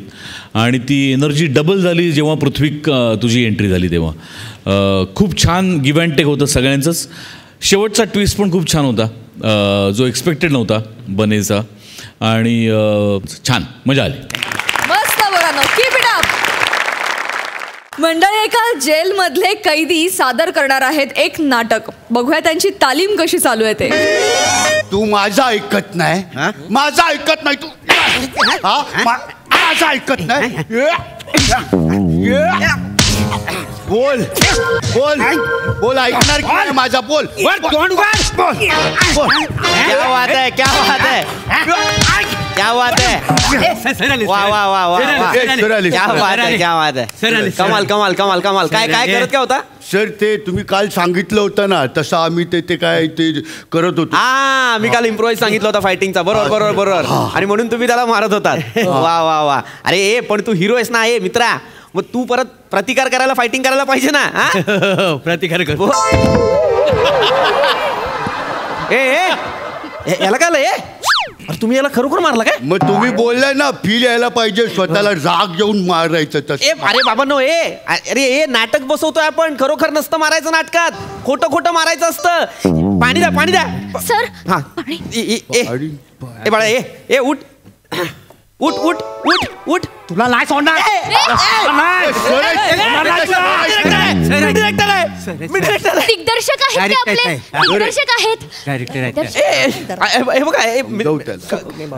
आणि ती एनर्जी डबल झाली जेव्हा पृथ्वीक तुझी एंट्री झाली तेव्हा. खूप छान गिव्ह अँड टेक होतं सगळ्यांचंच. शेवटचा ट्विस्ट पण खूप छान होता जो एक्सपेक्टेड नव्हता बनेचा. आणि छान मजा आली. मस्त बघा ना. Keep it up. मंडळी एका जेलमधले कैदी सादर करणार आहेत एक नाटक. बघूया त्यांची तालीम कशी चालू आहे ते. तू माझं ऐकत नाही. माझं ऐकत नाही तू. माझं ऐकत नाही. बोल बोल बोल. ऐकणार की नाही माझा? बोल. क्या बात है. क्या बात है. क्या बात है. वा वा वा वा. क्या बात है. क्या बात है. कमाल कमाल कमाल कमाल. काय काय करत काय होता सर? ते तुम्ही काल सांगितलं होतं ना तसं आम्ही ते काय ते करत होतो. मी काल इम्प्रोवाइज सांगितलं होता फायटिंगचा. बरोबर बरोबर बरोबर. आणि म्हणून तुम्ही त्याला मारत होतात. वा वा वा. अरे ए पण तू हिरो आहेस ना. ए मित्रा मग तू परत प्रतिकार करायला फायटिंग करायला पाहिजे ना. प्रतिकार कर. याला काय ए अरे तुम्ही याला खरोखर मारला काय? मग तुम्ही बोललाय ना फील यायला पाहिजे स्वतःला. राग येऊन मारायचं तसं. अरे बाबा नो. अरे नाटक बसवतोय आपण. खरोखर नसतं मारायचं नाटकात. खोटं खोटं मारायचं असतं. पाणी द्या पाणी द्या सर. हा ए बाळा ए उठ उठ उठ उठ उठ. तुला नाही सोडणार. दिग्दर्शक आहेत ते आपले. दिग्दर्शक आहेत. हे बघा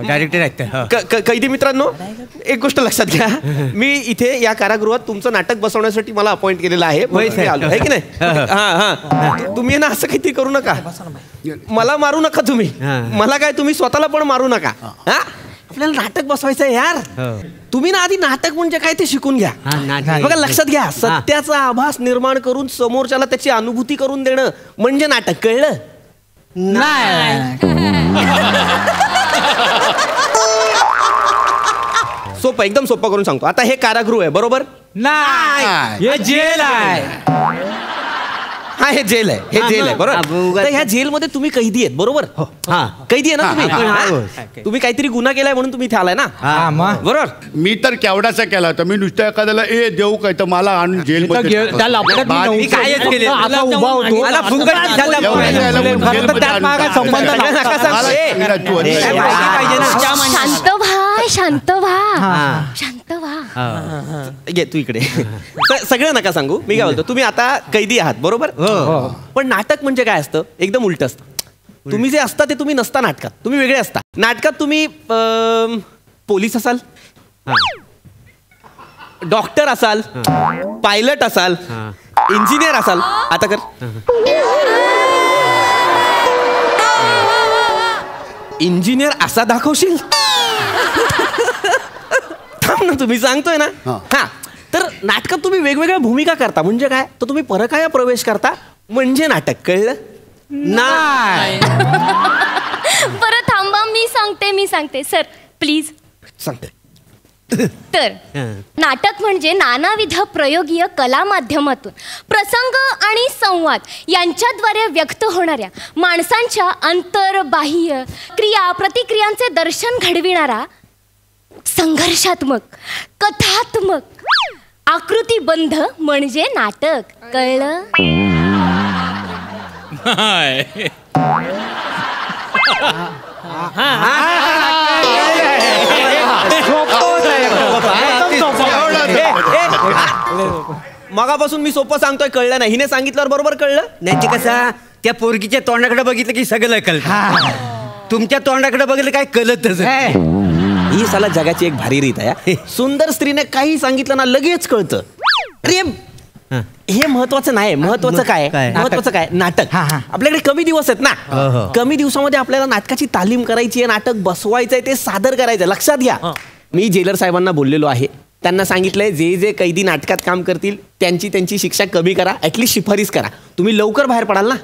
डायरेक्टर आहेत. कैदी मित्रांनो एक गोष्ट लक्षात घ्या. मी इथे या कारागृहात तुमचं नाटक बसवण्यासाठी मला अपॉइंट केलेलं आहे. आहे की नाही? हा तुम्ही ना असं काही करू नका. मला मारू नका तुम्ही. मला काय तुम्ही स्वतःला पण मारू नका. हा आपल्याला नाटक बसवायचं आहे यार. तुम्ही ना आधी नाटक म्हणजे काय ते शिकून घ्या. बघा लक्षात घ्या, सत्याचा आभास निर्माण करून समोरच्याला त्याची अनुभूती करून देणं म्हणजे नाटक. कळलं? नाही. सोपं, एकदम सोपं करून सांगतो. आता हे कारागृह आहे बरोबर? नाही, हे जेल आहे. हा हे जेल आहे, हे जेल आहे बरोबर. तर ह्या जेलमध्ये तुम्ही कैदी आहेत बरोबर? हा कैदी आहे ना तुम्ही. तुम्ही काहीतरी गुन्हा केलाय म्हणून तुम्ही इथे आलाय ना बरोबर? मी तर केवढाचा केला होता. मी नुसतं एखाद्याला देऊ काय तर मला आणून जेलमध्ये शांत व्हा. घे तू इकडे. सगळं नका सांगू. मी काय बोलतो, तुम्ही आता कैदी आहात बरोबर? पण नाटक म्हणजे काय असतं? एकदम उलट असतं. तुम्ही जे असता ते तुम्ही नसता नाटकात. तुम्ही वेगळे असता. नाटकात तुम्ही पोलीस असाल, डॉक्टर असाल, पायलट असाल, इंजिनियर असाल. आता कर. इंजिनियर असा दाखवशील? थांब ना, तुम्ही सांगतोय ना. हा तर नाटकात तुम्ही वेगवेगळ्या भूमिका करता म्हणजे काय? तर तुम्ही परकाया प्रवेश करता म्हणजे नाटक. कळलं? नाही. बरं थांबा, मी सांगते सर प्लीज. सांगते. तर नाटक म्हणजे नानाविध प्रयोगीय कला माध्यमातून प्रसंग आणि संवाद यांच्याद्वारे व्यक्त होणाऱ्या माणसांच्या अंतर्बाह्य क्रिया प्रतिक्रियांचे दर्शन घडविणारा संघर्षात्मक कथात्मक आकृतीबंध म्हणजे नाटक. कळलं? मगापासून मी सोपं सांगतोय, कळलं नाही? हिने सांगितल्यावर बरोबर कळलं नाही. ते कसं त्या पोरगीच्या तोंडाकडे बघितलं की सगळं कळतं. तुमच्या तोंडाकडे बघितलं काय कळतच. ही साला जगाची एक भारी रीत आहे. सुंदर स्त्रीने काही सांगितलं ना लगेच कळतं. अरे हे महत्वाचं नाही. महत्वाचं काय? महत्वाचं काय? नाटक. आपल्याकडे कमी दिवस आहेत ना. कमी दिवसामध्ये आपल्याला नाटकाची तालीम करायची आहे, नाटक बसवायचंय, ते सादर करायचं. लक्षात घ्या, मी जेलर साहेबांना बोललेलो आहे. त्यांना सांगितलंय जे जे कैदी नाटकात काम करतील त्यांची शिक्षा कमी करा, ऍटलीस्ट शिफारस करा. तुम्ही लवकर बाहेर पडाल ना.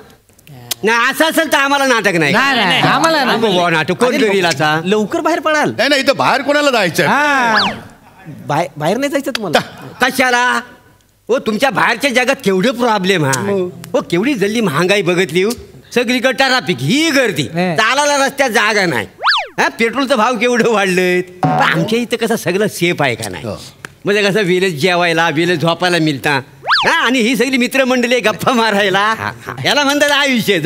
नाही असं असेल तर आम्हाला नाटक नाही. आम्हाला नाटक कोण करील असा? लवकर बाहेर पडाल. नाही इथं बाहेर कोणाला जायचं? बाहेर नाही जायचं तुम्हाला? कशाला? हो तुमच्या बाहेरच्या जगात केवढे प्रॉब्लेम आहे. हो केवढी जल्दी महागाई बघितली. सगळीकडे ट्रॅफिक, ही गर्दी, चालायला रस्त्यात जागा नाही. पेट्रोलचं भाव केवढं वाढलं. पण आमच्या इथं कसं सगळं सेफ आहे का नाही? म्हणजे कसं विलेज जेवायला विलेज झोपायला मिळता. आणि ही सगळी मित्रमंडळी गप्पा मारायला, याला म्हणतात आयुष्य.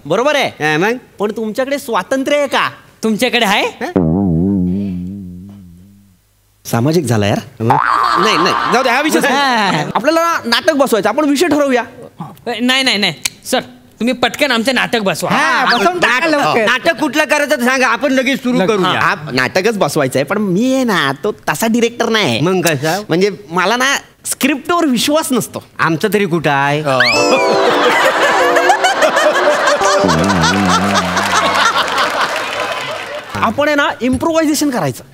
बरोबर आहे. मग पण तुमच्याकडे स्वातंत्र्य आहे का? तुमच्याकडे आहे? सामाजिक झाला यार. नाही जाऊ दे, हा विषय. आपल्याला नाटक बसवायचं, आपण विषय ठरवूया. नाही सर, तुम्ही पटकन आमचं नाटक बसवा. नाटक कुठलं करायचं सांगा, आपण लगेच सुरू करूया. नाटकच बसवायचं आहे, पण मी आहे ना तो तसा डिरेक्टर नाही. मग कसं? म्हणजे मला ना स्क्रिप्टवर विश्वास नसतो. आमचं तरी कुठं आहे? आपण आहे ना इम्प्रोव्हायझेशन करायचं.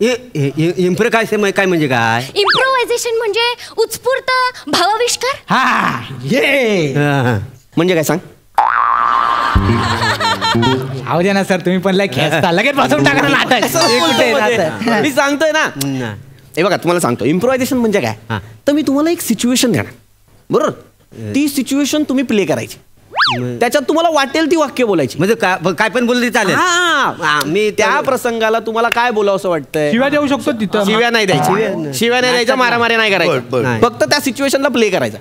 काय म्हणजे काय? इम्प्रोव्हायझेशन म्हणजे उत्स्फूर्त भावाविष्कार. म्हणजे काय सांग? आहो द्या ना सर, तुम्ही पण लगेच बसवून टाका नाटक. मी सांगतोय ना. हे बघा तुम्हाला सांगतो, इम्प्रोव्हायझेशन म्हणजे काय. तर मी तुम्हाला एक सिच्युएशन देणार बरोबर. ती सिच्युएशन तुम्ही प्ले करायची. त्याच्यात तुम्हाला वाटेल ती वाक्य बोलायची. म्हणजे काय पण बोलले चालेल. मी त्या प्रसंगाला तुम्हाला काय बोलावं असं वाटतंय. शिव्या देऊ शकतो तिथं. शिव्या नाही द्यायच्या, मारामारी नाही करायचं. फक्त त्या सिच्युएशनला प्ले करायचं.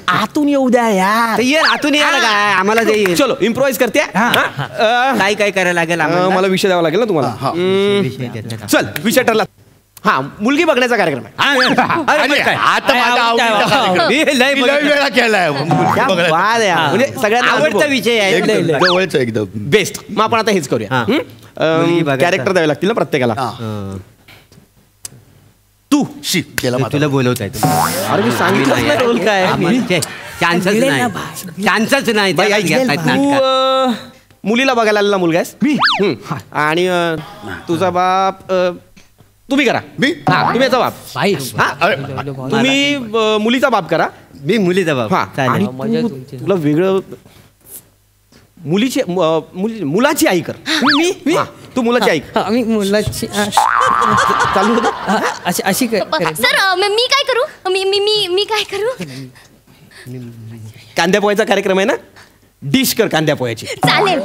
आतून येऊ द्या यार. आतून यायला काय आम्हाला. चलो इम्प्रोव्हाइज करते. काय करायला लागेल? मला विषय द्यावा लागेल ना तुम्हाला. चल विषय ठरला. हा मुलगी बघण्याचा कार्यक्रम आहे. म्हणजे सगळ्यांना आवडता विषय आहे, जवळच एकदम बेस्ट. मग आपण आता हेच करूया. कॅरेक्टर द्यावे लागतील ना प्रत्येकाला. तू तुला बोलवत आहे. अरे मी सांगितलं रोल काय. चान्सच नाही. मुलीला बघायला आलेला मुलगा आहेस मी आणि तुझा बाप तुम्ही करा मी तुम्ही याचा बाप बाई तुम्ही मुलीचा बाप करा मी मुलीचा बाप आणि तुला वेगळं मुलाची आई कर मी तू मुलाची आई आम्ही मुलाची चालू होतं अशी सर मी काय करू मी काय करू कांद्या पोह्याचा कार्यक्रम आहे ना डिश कर कांद्या पोह्याची चालेल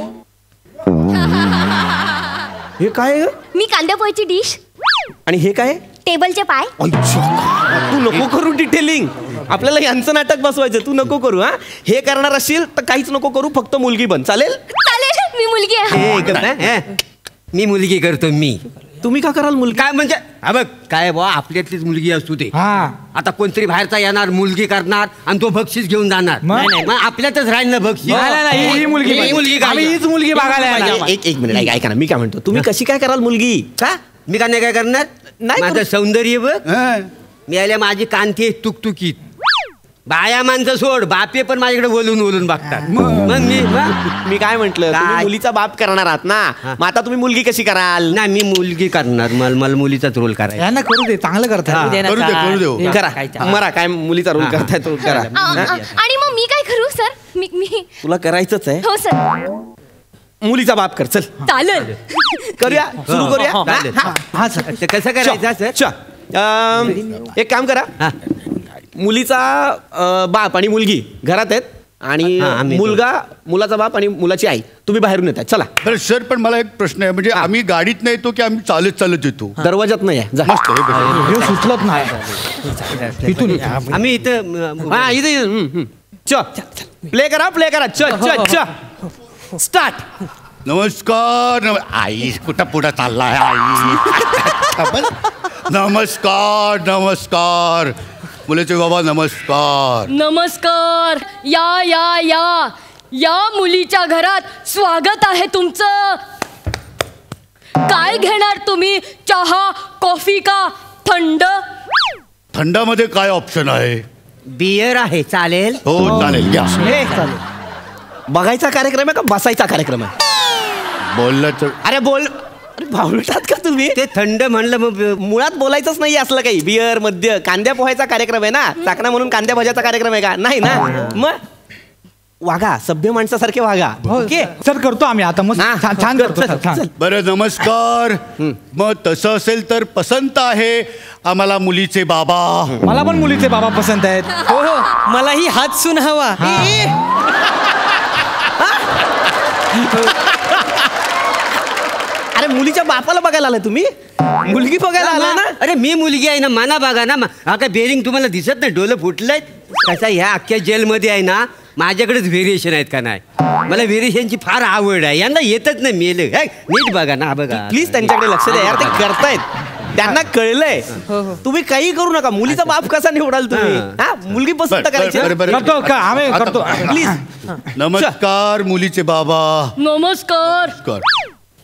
हे काय मी कांद्या पोह्याची डिश आणि हे काय टेबलचे पाय तू नको करू डिटेलिंग आपल्याला यांचं नाटक बसवायचं तू नको करू हा हे करणार असेल तर काहीच नको करू फक्त मुलगी बन चालेल चालेल मी मुलगी आहे मी मुलगी करतो मी तुम्ही का कराल मुलगी काय म्हणजे बघ काय बा आपल्यातलीच मुलगी असू दे आता कोणतरी बाहेरचा येणार मुलगी करणार आणि तो बक्षीस घेऊन जाणार मग आपल्यातच राहील ना बक्षीस ही मुलगी हीच मुलगी बघायला एक मिनिट ऐका ना मी काय म्हणतो तुम्ही कशी काय कराल मुलगी का मी का नाही काय करणार नाही माझं सौंदर्य बघ मी आल्या माझी कांती आहे तुकतुकीत बाया माणसं सोड बापे पण माझ्याकडे बोलून बघतात मग मी काय म्हंटल मुलीचा बाप करणार आहात ना मग आता तुम्ही मुलगी कशी कराल नाही मी मुलगी करणार मला मुलीचाच रोल करायचा यांना करू दे चांगलं करतात करू दे करा मरा काय मुलीचा रोल करताय तो करा आणि मग मी काय करू सर मी तुला करायचंच आहे हो सर मुलीचा बाप कर चल चालेल करूया सुरू करूया कसं करायचं सर एक काम करा मुलीचा बाप आणि मुलगी घरात आहेत आणि मुलाचा बाप आणि मुलाची आई तुम्ही बाहेरून येत आहे चला बरं सर पण मला एक प्रश्न आहे म्हणजे आम्ही गाडीत नाही येतो की आम्ही चालत येतो दरवाजात नाही आहे मस्त सुचलत नाही इथून आम्ही इथं प्ले करा च स्टार्ट नमस्कार आई कुठं पुढं चाललाय आई नमस्कार मुलीचे बाबा नमस्कार नमस्कार या मुलीच्या घरात स्वागत आहे तुमचं काय घेणार तुम्ही चहा कॉफी का थंडामध्ये काय ऑप्शन आहे बियर आहे चालेल हो चालेल घ्या बघायचा कार्यक्रम आहे का बसायचा कार्यक्रम आहे बोललं तर अरे भावलटात का तुम्ही ते थंड म्हणलं मग मुळात बोलायचंच नाही असलं काही बियर मद्य कांद्या पोहायचा कार्यक्रम आहे ना चाकणा म्हणून कांद्या भाज्याचा कार्यक्रम आहे का नाही ना मग वागा सभ्य माणसासारखे वागा ओके सर करतो आम्ही आता मग छान करतो बरं नमस्कार मग तसं असेल तर पसंत आहे आम्हाला मुलीचे बाबा मला पण मुलीचे बाबा पसंत आहेत हो मलाही हात सून हवा अरे मुलीच्या बापाला बघायला आलाय तुम्ही मुलगी बघायला आला ना अरे मी मुलगी आहे ना मना बघा ना हा काय बेरिंग तुम्हाला दिसत नाही डोलं फुटलंय कसा ह्या अख्ख्या जेलमध्ये आहे ना माझ्याकडेच व्हेरिएशन आहेत का नाही मला व्हेरिएशनची फार आवड आहे यांना येतच नाही मेल नीट बघा ना बघा प्लीज त्यांच्याकडे लक्ष द्या यार ते करतायत त्यांना कळलंय तुम्ही काही करू नका मुलीचा बाप कसा निवडाल तुम्ही हा मुलगी पसंत करायची करतो प्लीज नमस्कार मुलीचे बाबा नमस्कार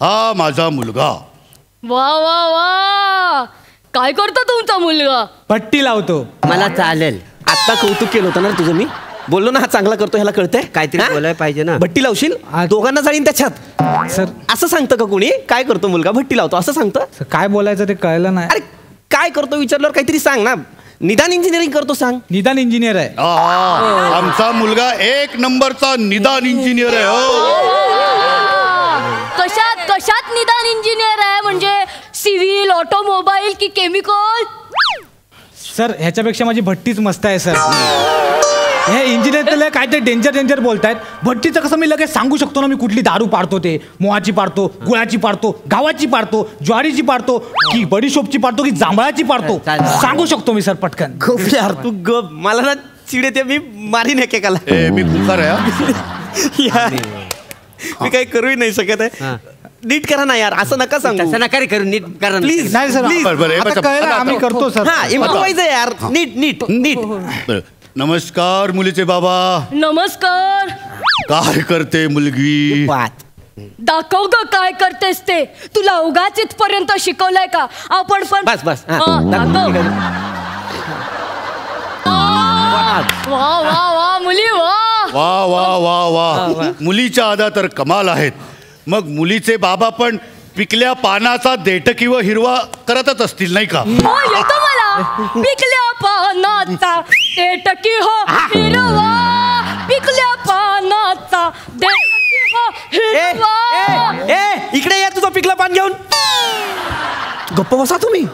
हा माझा मुलगा वा काय करतो तुमचा मुलगा पट्टी लावतो मला चालेल आता कौतुक केलं होतं ना तुझं मी बोललो ना हा चांगला करतो ह्याला कळतंय काहीतरी बोलायला पाहिजे ना भट्टी लावशील दोघांना जाईन त्याच्यात सर असं सांगतं का कोणी काय करतो मुलगा भट्टी लावतो असं सांगतं काय बोलायचं ते कळलं नाही अरे काय करतो विचारल्यावर काहीतरी सांग ना निदान इंजिनिअरिंग करतो सांग निदान इंजिनियर आहे आमचा मुलगा 1 नंबरचा निदान इंजिनियर आहे कशात निदान इंजिनियर आहे म्हणजे सिव्हिल ऑटोमोबाईल की केमिकल सर ह्याच्यापेक्षा माझी भट्टीच मस्त आहे सर हे इंजिनियर काय ते डेंजर बोलतायत भट्टीचं कसं मी लगेच सांगू शकतो ना मी कुठली दारू पाडतो ते मोहाची पाडतो गुळाची पाडतो गावाची पाडतो ज्वारीची पाडतो की बडीशोपची पाडतो की जांभळाची पाडतो सांगू शकतो मी सर पटकन यार तू गप मला ना चिड येते मी मारीन एकेकाला मी खुकार आहे मी काही करूही नाही शकत आहे नीट करा ना यार असं नका सांगू तसं नका करू नीट करा प्लीज नाही सर आम्ही करतो सर हा इम्प्रोवाइज आहे यार नीट नमस्कार मुलीचे बाबा नमस्कार काय करते मुलगी दाखव ग काय करतेस ते तुला उगाच इथपर्यंत शिकवलंय का आपण पण बस वा मुली वा वा वा वा वा मुलीच्या आदा तर कमाल आहेत. मग मुलीचे बाबा पण पिकल्या पानाचा देठकी व हिरवा करतच असतील नाही का? येतो मला. पिकल्या पानाचा देठकी हो हिरवा, पिकल्या पानाचा देठकी हो हिरवा. इकडे या तुझं पिकलं पान घेऊन. गप्प बसा तुम्ही.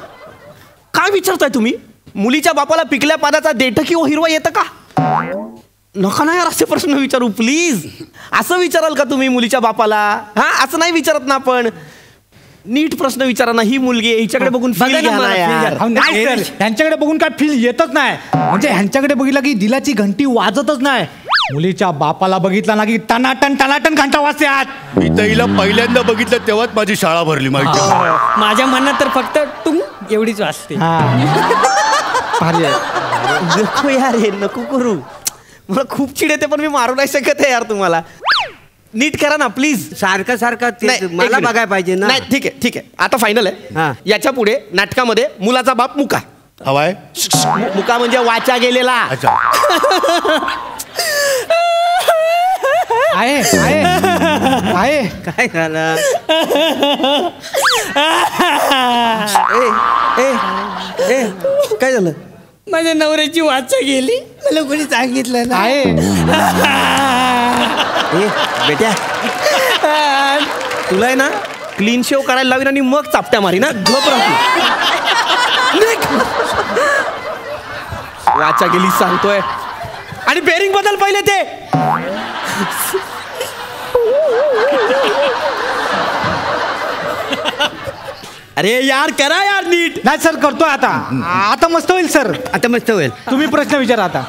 काय विचारताय तुम्ही? मुलीच्या बापाला पिकल्या पानाचा देठकी व हिरवा येतं का? नका ना यार असे प्रश्न विचारू प्लीज. असं विचाराल का तुम्ही मुलीच्या बापाला? हा असं नाही विचारत ना आपण. नीट प्रश्न विचारा ना. ही मुलगी आहे, हिच्याकडे बघून feel घ्या ना यार. ह्यांच्याकडे बघून काय फील येतच नाही. म्हणजे ह्यांच्याकडे बघितलं की दिलाची घंटी वाजतच नाही. मुलीच्या बापाला बघितला ना की टनाटन टनाटन घंटा वाजते आत. मी तर हिला पहिल्यांदा बघितलं तेव्हाच माझी शाळा भरली माहिती. माझ्या मनात तर फक्त टुंग एवढीच वाजते. नको यार हे नको करू. मला खूप चिड येते पण मी मारू नाही शकत आहे यार तुम्हाला. नीट करा ना प्लीज. सारखं सारखं मला बघायला पाहिजे ना. नाही ठीक आहे ठीक आहे. आता फायनल आहे. याच्या पुढे नाटकामध्ये मुलाचा बाप मुका हवाय. मुका म्हणजे वाचा गेलेला. आहे काय झालं? काय झालं? माझ्या नवऱ्याची वाचा गेली. मला कोणी सांगितलं ना. बेट्या तुला आहे ना क्लीन शेव करायला लावीन आणि मग चापट्या मारी ना. गप राहू. वाचा गेली सांगतोय. आणि बेरिंग बदल पहिले ते. अरे यार करा यार नीट. नाही सर करतो आता. आता मस्त होईल सर. आता मस्त होईल. तुम्ही प्रश्न विचारा आता.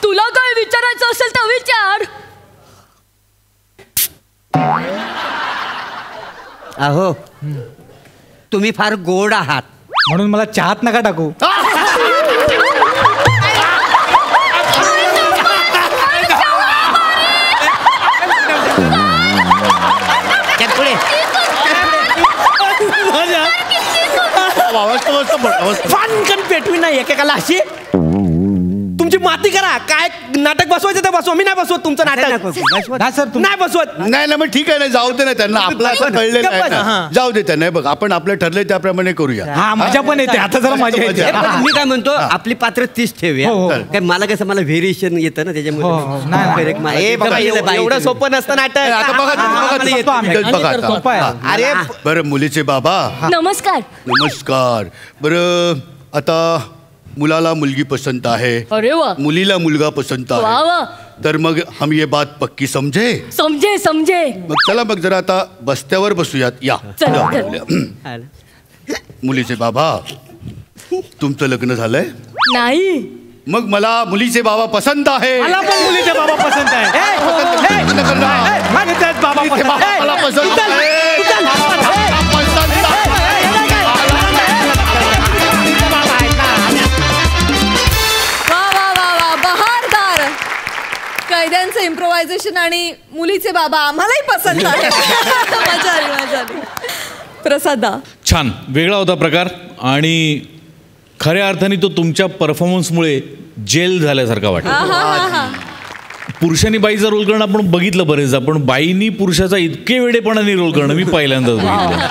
तुला काय विचारायचं असेल तर विचार. अहो तुम्ही फार गोड आहात म्हणून मला चहात नका टाकू. फानकन पेटवी नाही एकेकाला अशी. तुमची माती करा. काय नाटक बसवायचं ते बसवा. मी नाही बसवत तुमचं नाटक. नाही बसवत. नाही ना मग ठीक आहे ना जाऊ दे ना त्यांना. आपलं असं कळलेलं आहे ना. जाऊ दे त्यांना. बघ आपण आपलं ठरलंय त्याप्रमाणे करूया. हा मजा पण येते. आता जरा मजा येते. मी काय म्हणतो आपली पात्र 30 ठेवूया. काय मला कसं मला व्हेरिएशन येतं ना त्याच्यामुळे. एवढं सोपं नसतं नाटक. अरे बरं मुलीचे बाबा नमस्कार. नमस्कार. बरं आता मुलाला मुलगी पसंत आहे. अरे वा. मुलीला मुलगा पसंत वा वा. आहे. तर मग हम ये बात पक्की समझे. समझे. मग चला मग जरा आता बस्त्यावर बसूयात. या मुलीचे बाबा तुमचं लग्न झालंय? नाही. मग मला मुलीचे बाबा पसंत आहे. मला पण मुलीचे बाबा पसंत आहे. मला पसंत आहे. कैद्यांचं इम्प्रोव्हायझेशन आणि मुलीचे बाबा आम्हालाही पसंत आहे. मजा आली. प्रसादा छान वेगळा होता प्रकार आणि खऱ्या अर्थाने तो तुमच्या परफॉर्मन्समुळे जेल झाल्यासारखा वाटला. पुरुषांनी बाईचा रोल करणं आपण बघितलं बरेचदा पण बाईनी पुरुषाचा इतके वेडेपणाने रोल करणं मी पहिल्यांदाच बघितलं.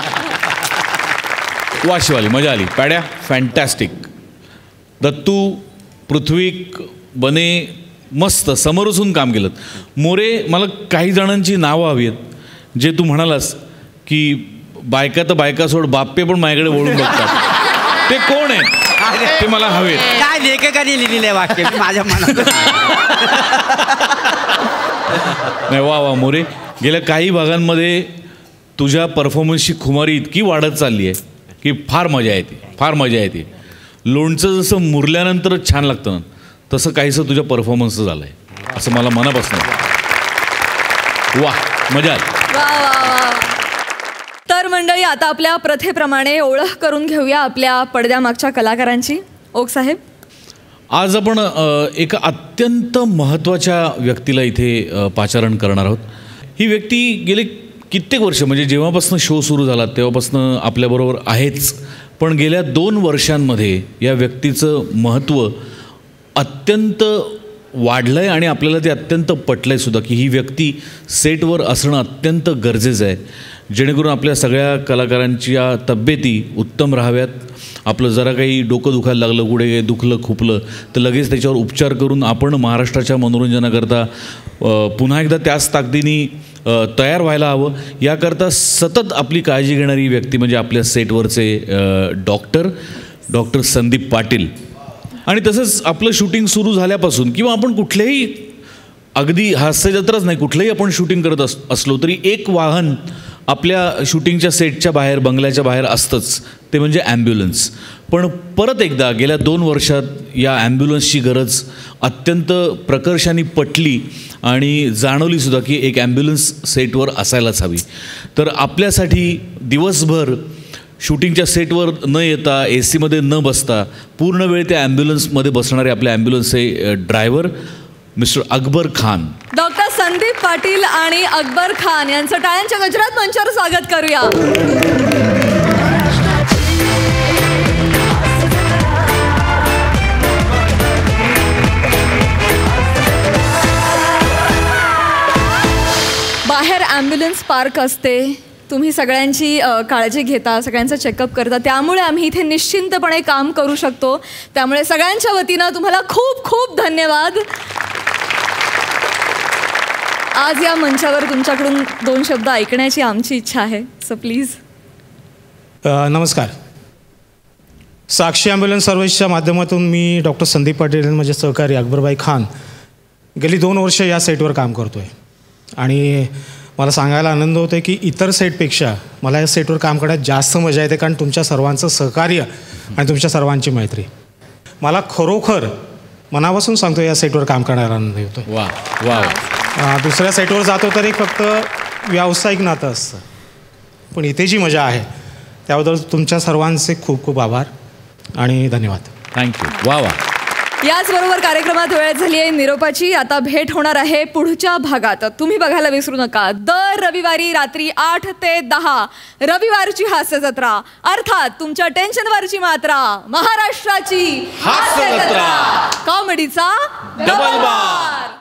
वाशिवाली मजा आली. पॅड्या फॅन्टॅस्टिक. दत्तू पृथ्वीक बने मस्त समोरसून काम केलं. मोरे मला काही जणांची नावं हवी आहेत जे तू म्हणालास की बायका तर बायका सोड बाप्पे पण माझ्याकडे वळून बघतात. ते कोण आहे ते मला हवे. काय लेखकाने लिहिलेलं आहे वाक्य माझ्या मनात. नाही वा वा मोरे गेल्या काही भागांमध्ये तुझ्या परफॉर्मन्सची खुमारी इतकी वाढत चालली आहे की फार मजा येते. लोणचं जसं मुरल्यानंतरच छान लागतं ना तसं काहीसं तुझ्या परफॉर्मन्सचं झालं आहे असं मला मनापासून. वा मजा आली. तर मंडळी आता आपल्या प्रथेप्रमाणे ओळख करून घेऊया आपल्या पडद्यामागच्या कलाकारांची. ओक साहेब आज आपण एका अत्यंत महत्त्वाच्या व्यक्तीला इथे पाचारण करणार आहोत. ही व्यक्ती गेले कित्येक वर्ष म्हणजे जेव्हापासून शो सुरू झाला तेव्हापासून आपल्याबरोबर आहेच पण गेल्या 2 वर्षांमध्ये या व्यक्तीचं महत्त्व अत्यंत वाढलं आहे आणि आपल्याला ते अत्यंत पटलं आहे सुद्धा की ही व्यक्ती सेटवर असणं अत्यंत गरजेचं आहे, जेणेकरून आपल्या सगळ्या कलाकारांच्या तब्येती उत्तम राहाव्यात. आपलं जरा काही डोकं दुखायला लागलं, कुठे काही दुखलं खुपलं तर लगेच त्याच्यावर उपचार करून आपण महाराष्ट्राच्या मनोरंजनाकरता पुन्हा एकदा त्याच ताकदीने तयार व्हायला हवं. याकरता सतत आपली काळजी घेणारी व्यक्ती म्हणजे आपल्या सेटवरचे डॉक्टर संदीप पाटील. आणि तसंच आपलं शूटिंग सुरू झाल्यापासून किंवा आपण कुठल्याही अगदी हास्यजत्राच नाही कुठलंही आपण शूटिंग करत असलो तरी एक वाहन आपल्या शूटिंगच्या सेटच्या बाहेर बंगल्याच्या बाहेर असतंच, ते म्हणजे ॲम्ब्युलन्स. पण परत एकदा गेल्या 2 वर्षात या ॲम्ब्युलन्सची गरज अत्यंत प्रकर्षाने पटली आणि जाणवलीसुद्धा की एक ॲम्ब्युलन्स सेटवर असायलाच हवी. तर आपल्यासाठी दिवसभर शूटिंगच्या सेटवर न येता AC मध्ये न बसता पूर्ण वेळ त्या ॲम्ब्युलन्समध्ये बसणारे आपल्या ॲम्ब्युलन्सचे driver mister Akbar Khan. Doctor Sandeep Patil आणि अकबर खान यांचं टाळ्यांच्या गजरात मंचावर स्वागत करूया. बाहेर ॲम्ब्युलन्स पार्क असते, तुम्ही सगळ्यांची काळजी घेता, सगळ्यांचं चेकअप करता, त्यामुळे आम्ही इथे निश्चिंतपणे काम करू शकतो. त्यामुळे सगळ्यांच्या वतीनं तुम्हाला खूप खूप धन्यवाद. आज या मंचावर तुमच्याकडून 2 शब्द ऐकण्याची आमची इच्छा आहे, सो प्लीज. नमस्कार. साक्षी ॲम्ब्युलन्स सर्व्हिसच्या माध्यमातून मी डॉक्टर संदीप पाटील माझे सहकारी अकबरबाई खान गेली 2 वर्ष या सेटवर काम करतो आहे. आणि मला सांगायला आनंद होतो आहे की इतर सेटपेक्षा मला या सेटवर काम करण्यात जास्त मजा येते, कारण तुमच्या सर्वांचं सहकार्य आणि तुमच्या सर्वांची मैत्री. मला खरोखर मनापासून सांगतो या सेटवर काम करण्याला आनंद येतो. वा वा. दुसऱ्या सेटवर जातो तर एक फक्त व्यावसायिक नातं असतं, पण इथे जी मजा आहे त्याबद्दल तुमच्या सर्वांचे खूप खूप आभार आणि धन्यवाद. थँक्यू. वा वा. याचबरोबर कार्यक्रमात वेळ झाली आहे निरोपाची. आता भेट होणार आहे पुढच्या भागात. तुम्ही बघायला विसरू नका, दर रविवारी रात्री 8 ते 10 रविवारची हास्य जत्रा, अर्थात तुमच्या टेन्शनवरची मात्रा, महाराष्ट्राची हास्य जत्रा, कॉमेडीचा डबल बार.